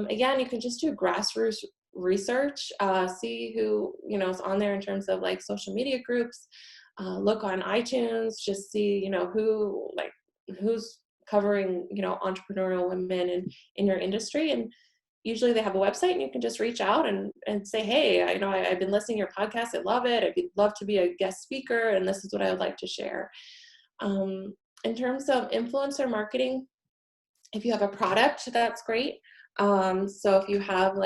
Again, you can just do grassroots research, see who, is on there in terms of like social media groups, look on iTunes, just see, who's covering, entrepreneurial women in your industry. And usually they have a website, and you can just reach out and say, hey, I've been listening to your podcast. I love it. I'd love to be a guest speaker, and this is what I would like to share. In terms of influencer marketing, if you have a product, that's great. So if you have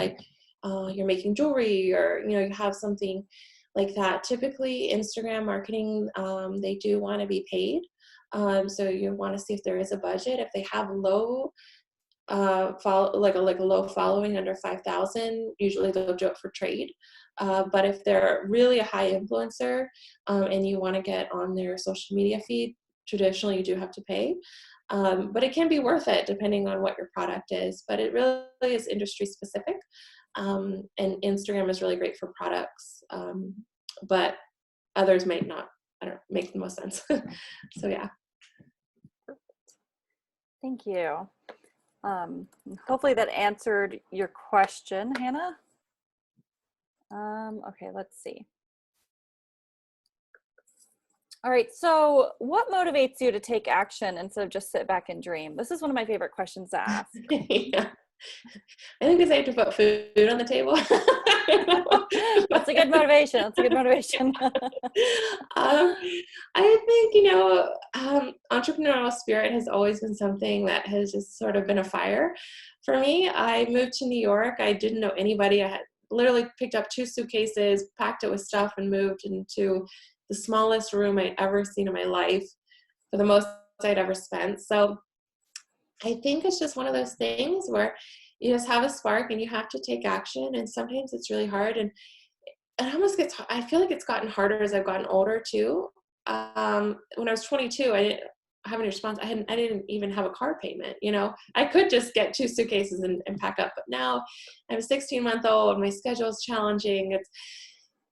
you're making jewelry, or, you have something like that, typically Instagram marketing, they do want to be paid. So you want to see if there is a budget. If they have low follow like a low following under 5,000, usually they'll do it for trade. But if they're really a high influencer and you want to get on their social media feed, traditionally you do have to pay. But it can be worth it depending on what your product is. But it really is industry specific. And Instagram is really great for products, but others might not. I don't make the most sense. So yeah. Thank you. Hopefully that answered your question, Hannah. Okay, let's see. All right, so what motivates you to take action instead of just sit back and dream? This is one of my favorite questions to ask. Yeah. I think because I have to put food on the table. That's a good motivation. That's a good motivation. I think, entrepreneurial spirit has always been something that has just sort of been a fire for me. I moved to New York. I didn't know anybody. I had literally picked up 2 suitcases, packed it with stuff, and moved into the smallest room I'd ever seen in my life for the most I'd ever spent. So I think it's just one of those things where you just have a spark and you have to take action. And sometimes it's really hard. And it almost gets, I feel like it's gotten harder as I've gotten older too. When I was 22, I didn't have any response. I didn't even have a car payment. I could just get 2 suitcases and pack up. But now I'm a 16-month-old. My schedule is challenging. It's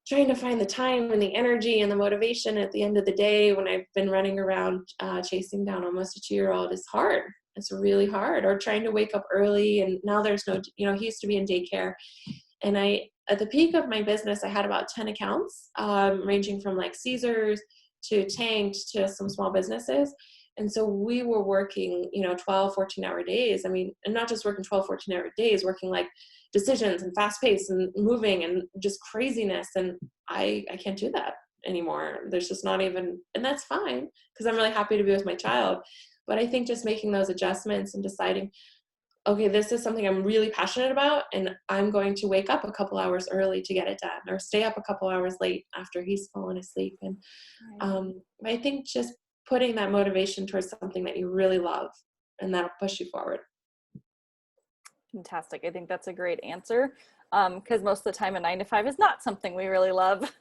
trying to find the time and the energy and the motivation at the end of the day when I've been running around chasing down almost a 2-year-old is hard. It's really hard. Or trying to wake up early, and now there's no, he used to be in daycare. And at the peak of my business, I had about 10 accounts, ranging from like Caesars to Tanked to some small businesses. And so we were working, 12, 14-hour days. I mean, and not just working 12, 14-hour days, working like decisions and fast pace and moving and just craziness. And I can't do that anymore. There's just not even, and that's fine because I'm really happy to be with my child. But I think just making those adjustments and deciding, okay, this is something I'm really passionate about, and I'm going to wake up a couple hours early to get it done, or stay up a couple hours late after he's fallen asleep. And I think just putting that motivation towards something that you really love, and that'll push you forward. Fantastic. I think that's a great answer, because most of the time a 9-to-5 is not something we really love.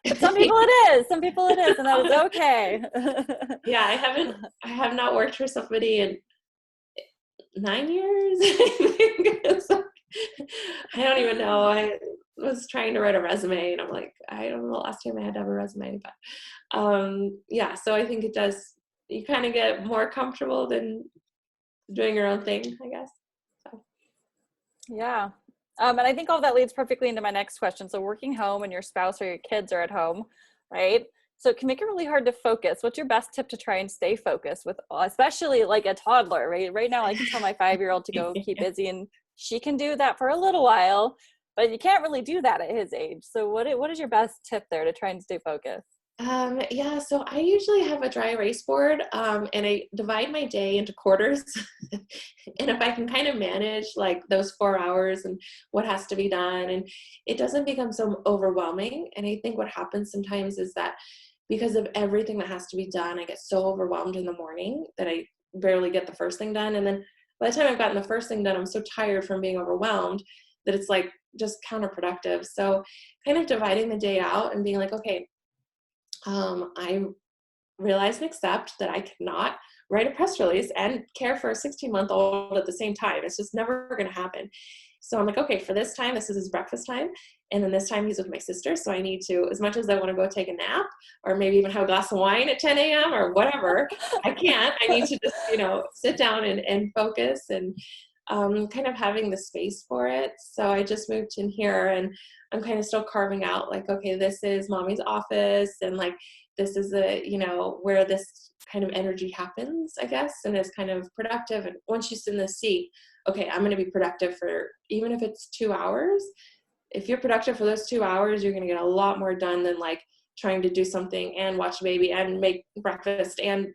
But some people it is. Some people it is, and that is okay. Yeah, I have not worked for somebody in 9 years. I don't even know. I was trying to write a resume, and I'm like, I don't know the last time I had to have a resume. But yeah, so I think it does. You kind of get more comfortable than doing your own thing, I guess. So. Yeah. And I think all that leads perfectly into my next question. So working home and your spouse or your kids are at home, right? So it can make it really hard to focus. What's your best tip to try and stay focused with, especially like a toddler, right? Right now, I can tell my 5-year-old to go keep busy, and she can do that for a little while, but you can't really do that at his age. So what is your best tip there to try and stay focused? Yeah, so I usually have a dry erase board, and I divide my day into quarters. And if I can kind of manage like those 4 hours and what has to be done, and it doesn't become so overwhelming. And I think what happens sometimes is that because of everything that has to be done, I get so overwhelmed in the morning that I barely get the first thing done. And then by the time I've gotten the first thing done, I'm so tired from being overwhelmed that it's like just counterproductive. So kind of dividing the day out and being like, okay, I realize and accept that I cannot write a press release and care for a 16-month-old at the same time. It's just never going to happen. So I'm like, okay, for this time, this is his breakfast time. And then this time he's with my sister. So I need to, as much as I want to go take a nap or maybe even have a glass of wine at 10 a.m. or whatever, I can't. I need to just, sit down and focus and kind of having the space for it. So I just moved in here, and I'm kind of still carving out like, okay, this is mommy's office, and like, this is where this kind of energy happens, I guess, and is kind of productive. And once you sit in the seat, okay, I'm going to be productive for, even if it's 2 hours, if you're productive for those 2 hours, you're going to get a lot more done than like trying to do something and watch a baby and make breakfast and,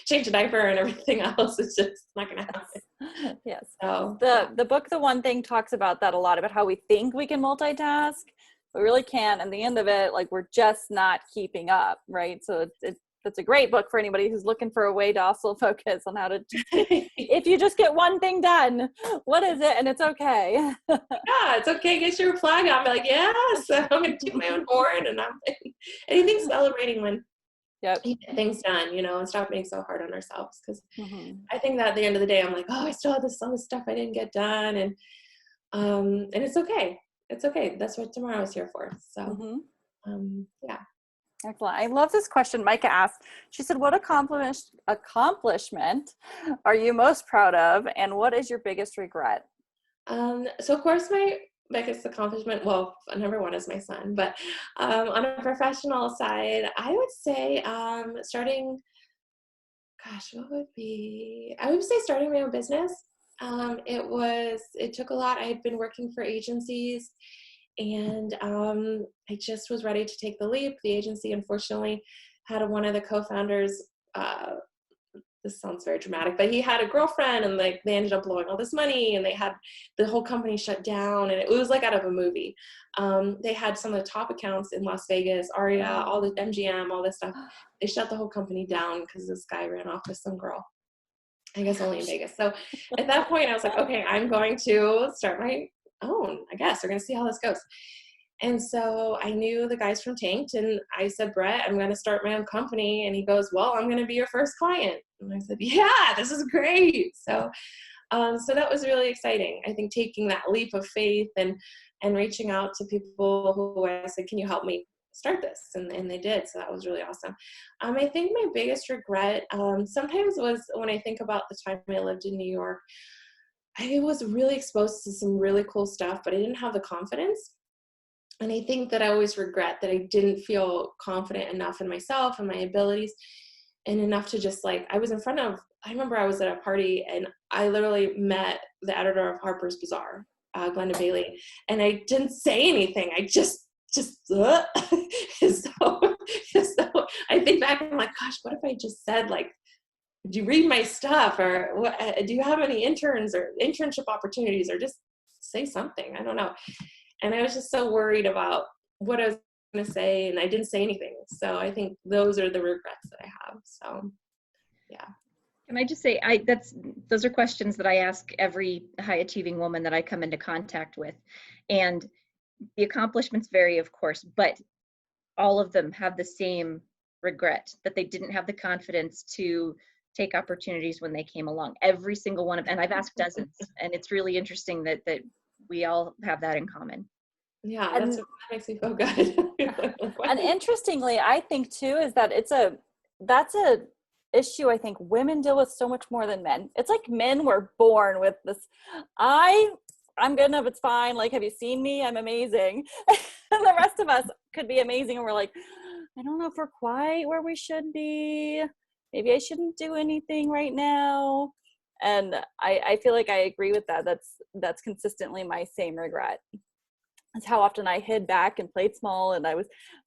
change a diaper and everything else. It's just not going to happen. Yes. So the book, The One Thing, talks about that a lot, about how we think we can multitask, but we really can't. And the end of it, like, we're just not keeping up, right? So that's a great book for anybody who's looking for a way to also focus on how to, if you just get one thing done, what is it? And it's okay. Yeah, it's okay. Get your flag on. Be like, yes, I'm going to do my own horn. And I think celebrating when you get things done, you know, and stop being so hard on ourselves. Because I think that at the end of the day, I'm like, oh, I still have this other stuff I didn't get done. And it's okay. It's okay. That's what tomorrow is here for. So, yeah. Excellent. I love this question Micah asked. She said, what accomplishment are you most proud of, and what is your biggest regret? So of course my biggest accomplishment, well, number one is my son, but on a professional side, I would say starting my own business. It took a lot. I had been working for agencies, and I just was ready to take the leap. The agency, unfortunately, had one of the co-founders, this sounds very dramatic, but he had a girlfriend, and like they ended up blowing all this money, and they had the whole company shut down, and it was like out of a movie. They had some of the top accounts in Las Vegas, Aria, all the MGM, all this stuff. They shut the whole company down because this guy ran off with some girl, I guess only in Vegas. So at that point I was like, okay, I'm going to start my own, I guess. We're going to see how this goes. And so I knew the guys from Tanked, and I said, Brett, I'm going to start my own company. And he goes, well, I'm going to be your first client. And I said, yeah, this is great. So that was really exciting. I think taking that leap of faith and reaching out to people who I said, can you help me start this? And they did. So that was really awesome. I think my biggest regret sometimes was when I think about the time I lived in New York. I was really exposed to some really cool stuff, but I didn't have the confidence. And I think that I always regret that I didn't feel confident enough in myself and my abilities, and enough to just like, I remember I was at a party, and I literally met the editor of Harper's Bazaar, Glenda Bailey, and I didn't say anything. I just so I think back and I'm like, gosh, what if I just said like, do you read my stuff, or what, do you have any interns or internship opportunities, or just say something? I don't know. And I was just so worried about what I was going to say, and I didn't say anything. So I think those are the regrets that I have. So, yeah. Can I just say, those are questions that I ask every high achieving woman that I come into contact with. And the accomplishments vary, of course, but all of them have the same regret, that they didn't have the confidence to take opportunities when they came along. Every single one of, and I've asked dozens, and it's really interesting that we all have that in common. Yeah, that makes me feel good. And interestingly, I think too, is that that's a issue I think women deal with so much more than men. It's like men were born with this, I'm good enough, it's fine, like, have you seen me? I'm amazing. And the rest of us could be amazing, and we're like, I don't know if we're quite where we should be. Maybe I shouldn't do anything right now. And I feel like I agree with that. That's consistently my same regret. That's how often I hid back and played small, and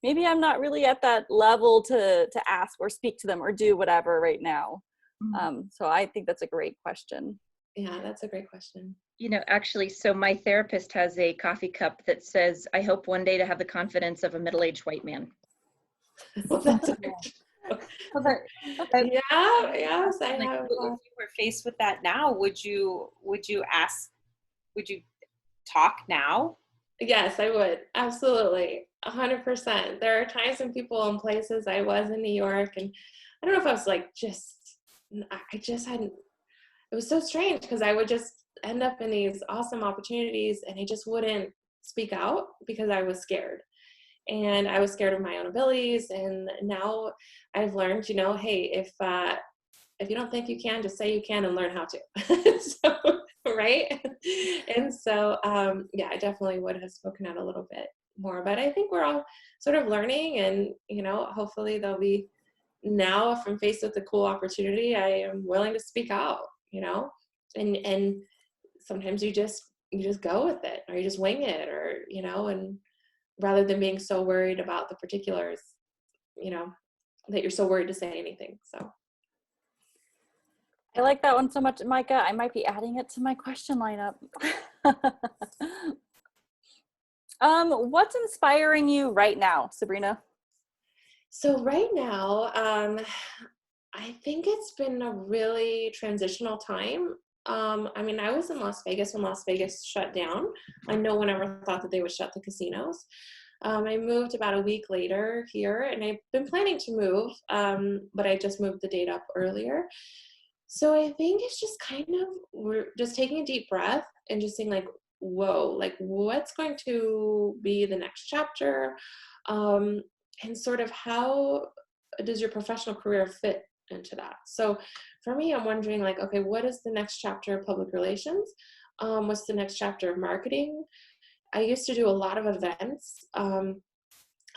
maybe I'm not really at that level to ask or speak to them or do whatever right now. So I think that's a great question. Yeah, that's a great question. You know, actually, so my therapist has a coffee cup that says, I hope one day to have the confidence of a middle-aged white man. Well, that's a great yes, I have. If you were faced with that now, would you talk now? Yes, I would. Absolutely. 100%. There are times when people in places I was in New York, and I don't know if I was like, I just hadn't, it was so strange because I would just end up in these awesome opportunities, and I just wouldn't speak out because I was scared. And I was scared of my own abilities. And now I've learned, hey, if you don't think you can, just say you can and learn how to. So, right? And so, I definitely would have spoken out a little bit more. But I think we're all sort of learning, and, hopefully there'll be, now if I'm faced with a cool opportunity, I am willing to speak out, and sometimes you just go with it, or you just wing it, or, and rather than being so worried about the particulars, that you're so worried to say anything. So I like that one so much, Micah. I might be adding it to my question lineup. What's inspiring you right now, Sabrina? So right now, I think it's been a really transitional time. I mean, I was in Las Vegas when Las Vegas shut down. No one ever thought that they would shut the casinos. I moved about a week later here, and I've been planning to move, but I just moved the date up earlier. So I think it's just kind of, we're just taking a deep breath and just saying like, whoa, like what's going to be the next chapter? And sort of how does your professional career fit into that? So for me, I'm wondering like, okay, what is the next chapter of public relations? What's the next chapter of marketing? I used to do a lot of events. I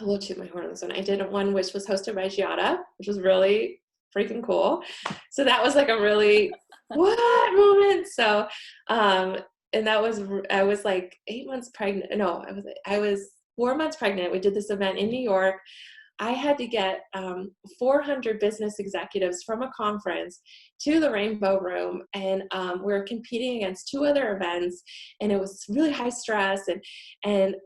will toot my horn on this one. I did one which was hosted by Giada, which was really freaking cool. So that was like a really what moment. So, and that was, I was like 8 months pregnant. No, I was 4 months pregnant. We did this event in New York. I had to get 400 business executives from a conference to the Rainbow Room, and we were competing against 2 other events, and it was really high stress, and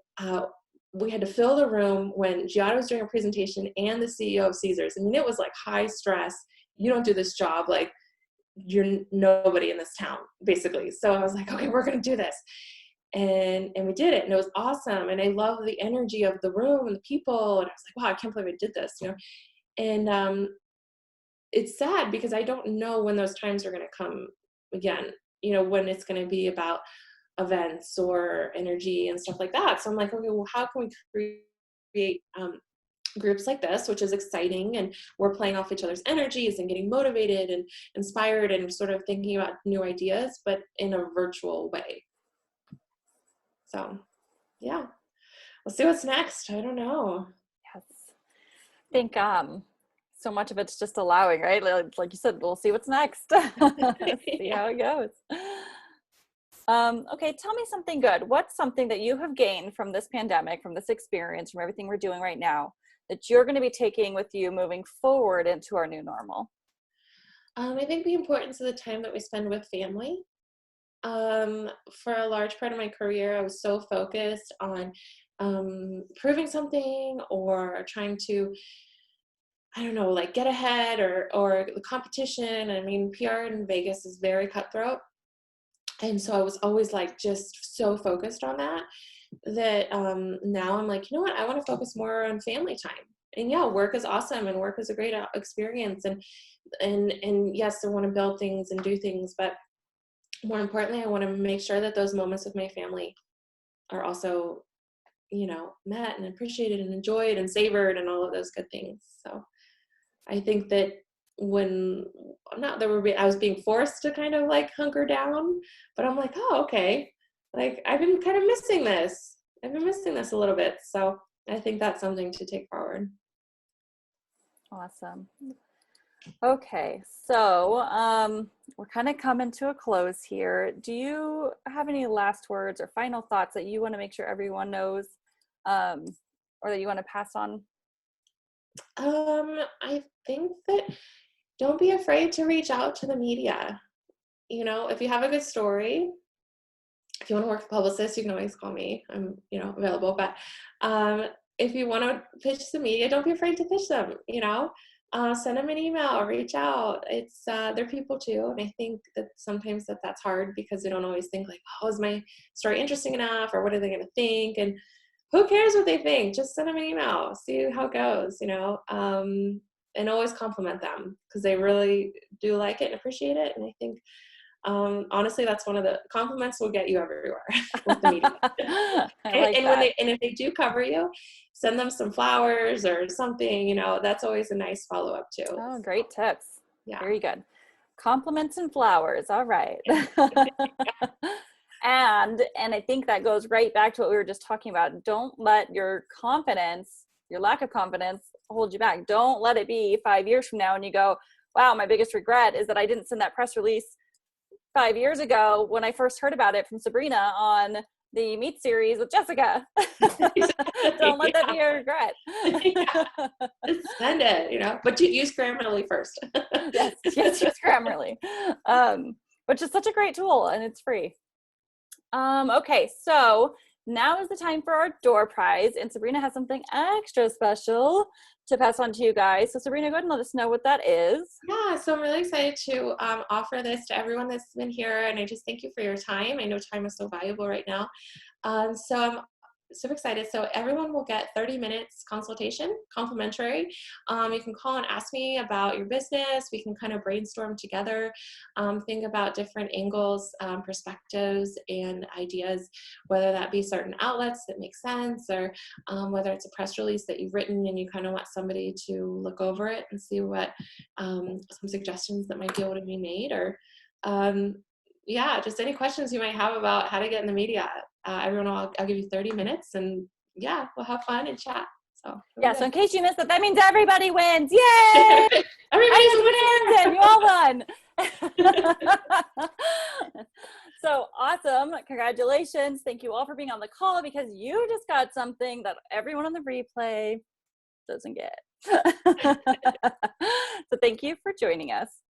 we had to fill the room when Giada was doing a presentation and the CEO of Caesars. I mean, it was like high stress. You don't do this job, like you're nobody in this town, basically. So I was like, okay, we're going to do this. And we did it, and it was awesome. And I love the energy of the room and the people. And I was like, wow, I can't believe I did this, you know? And it's sad because I don't know when those times are going to come again, you know, when it's going to be about events or energy and stuff like that. So I'm like, okay, well, how can we create groups like this, which is exciting, and we're playing off each other's energies and getting motivated and inspired and sort of thinking about new ideas, but in a virtual way. So yeah, we'll see what's next. I don't know. Yes. I think so much of it's just allowing, right? Like you said, we'll see what's next. See how it goes. Okay, tell me something good. What's something that you have gained from this pandemic, from this experience, from everything we're doing right now, that you're going to be taking with you moving forward into our new normal? I think the importance of the time that we spend with family. For a large part of my career, I was so focused on proving something or trying to, I don't know, like get ahead or the competition. I mean, PR in Vegas is very cutthroat. And so I was always like just so focused on that now I'm like, you know what, I want to focus more on family time. And yeah, work is awesome and work is a great experience. And yes, I want to build things and do things, but more importantly, I want to make sure that those moments with my family are also, you know, met and appreciated and enjoyed and savored and all of those good things. So I think that I was being forced to kind of like hunker down, but I'm like, oh, okay. Like I've been kind of missing this. I've been missing this a little bit. So I think that's something to take forward. Awesome. Okay, so we're kind of coming to a close here. Do you have any last words or final thoughts that you want to make sure everyone knows, or that you want to pass on? I think that don't be afraid to reach out to the media. You know, if you have a good story, if you want to work with a publicist, you can always call me. I'm, you know, available. But if you want to pitch the media, don't be afraid to pitch them, you know. Send them an email or reach out. It's they're people too, and I think that sometimes that's hard because they don't always think like, oh, is my story interesting enough, or what are they going to think? And who cares what they think? Just send them an email, see how it goes, you know. And always compliment them because they really do like it and appreciate it. And I think honestly, that's one of the compliments will get you everywhere with the media. And if they do cover you, send them some flowers or something, you know, that's always a nice follow-up too. Oh, great tips. Yeah. Very good. Compliments and flowers. All right. And I think that goes right back to what we were just talking about. Don't let your confidence, your lack of confidence, hold you back. Don't let it be 5 years from now and you go, wow, my biggest regret is that I didn't send that press release 5 years ago when I first heard about it from Sabrina on the Meet series with Jessica. Don't let that be a regret. Just send it, you know, but you use Grammarly first. yes, use Grammarly, which is such a great tool and it's free. Okay, so now is the time for our door prize, and Sabrina has something extra special to pass on to you guys. So Sabrina, go ahead and let us know what that is. Yeah, so I'm really excited to offer this to everyone that's been here, and I just thank you for your time. I know time is so valuable right now. So I'm so excited. So everyone will get 30 minutes consultation, complimentary. You can call and ask me about your business. We can kind of brainstorm together, think about different angles, perspectives, and ideas, whether that be certain outlets that make sense, or whether it's a press release that you've written and you kind of want somebody to look over it and see what some suggestions that might be able to be made, or yeah, just any questions you might have about how to get in the media. Everyone, I'll give you 30 minutes, and yeah, we'll have fun and chat. So yeah, so in case you missed it, that means everybody wins. Yay! Everybody's a winner! And you all won. So awesome. Congratulations. Thank you all for being on the call, because you just got something that everyone on the replay doesn't get. So thank you for joining us.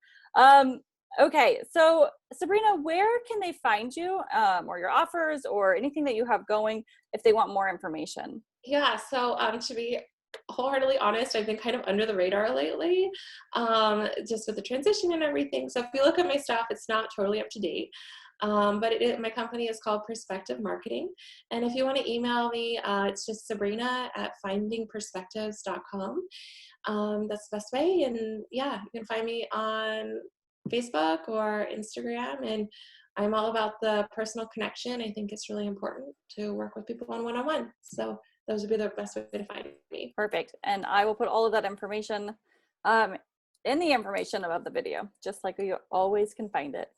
Okay, so Sabrina, where can they find you, or your offers, or anything that you have going if they want more information? Yeah, so to be wholeheartedly honest, I've been kind of under the radar lately, just with the transition and everything. So if you look at my stuff, it's not totally up to date. But my company is called Perspective Marketing. And if you want to email me, it's just sabrina@findingperspectives.com. That's the best way. And yeah, you can find me on Facebook or Instagram. And I'm all about the personal connection. I think it's really important to work with people one-on-one. So those would be the best way to find me. Perfect. And I will put all of that information in the information above the video, just like you always can find it.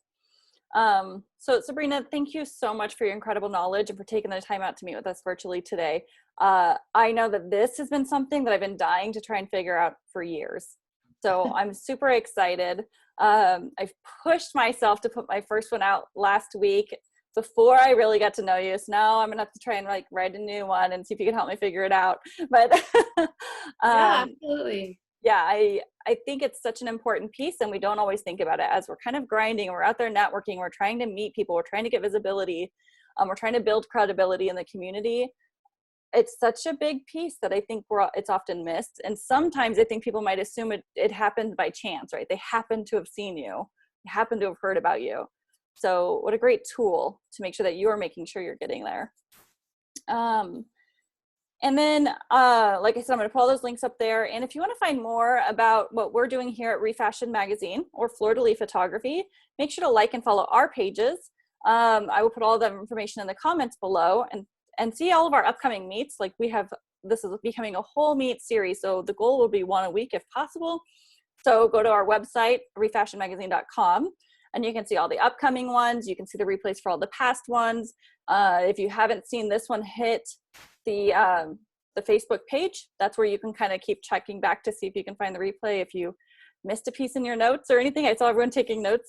So Sabrina, thank you so much for your incredible knowledge and for taking the time out to meet with us virtually today. I know that this has been something that I've been dying to try and figure out for years. So I'm super excited. I've pushed myself to put my first one out last week before I really got to know you. So now I'm gonna have to try and like write a new one and see if you can help me figure it out. But yeah, absolutely. Yeah, I think it's such an important piece, and we don't always think about it as we're kind of grinding, we're out there networking, we're trying to meet people, we're trying to get visibility, we're trying to build credibility in the community. It's such a big piece that I think it's often missed. And sometimes I think people might assume it happened by chance, right? They happen to have seen you, they happen to have heard about you. So what a great tool to make sure that you are making sure you're getting there. And then, like I said, I'm going to put all those links up there. And if you want to find more about what we're doing here at REfashiond Magazine or Fleur de Lis Photography, make sure to like and follow our pages. I will put all that information in the comments below, and see all of our upcoming meets. Like this is becoming a whole meet series. So the goal will be one a week if possible. So go to our website, refashionmagazine.com, and you can see all the upcoming ones. You can see the replays for all the past ones. If you haven't seen this one hit the Facebook page, that's where you can kind of keep checking back to see if you can find the replay if you missed a piece in your notes or anything. I saw everyone taking notes.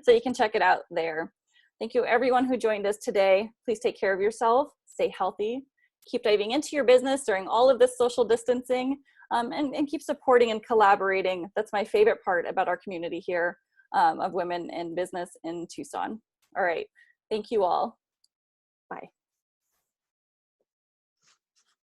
So you can check it out there. Thank you everyone who joined us today. Please take care of yourself, stay healthy, keep diving into your business during all of this social distancing, and keep supporting and collaborating. That's my favorite part about our community here of women in business in Tucson. All right, thank you all. Bye.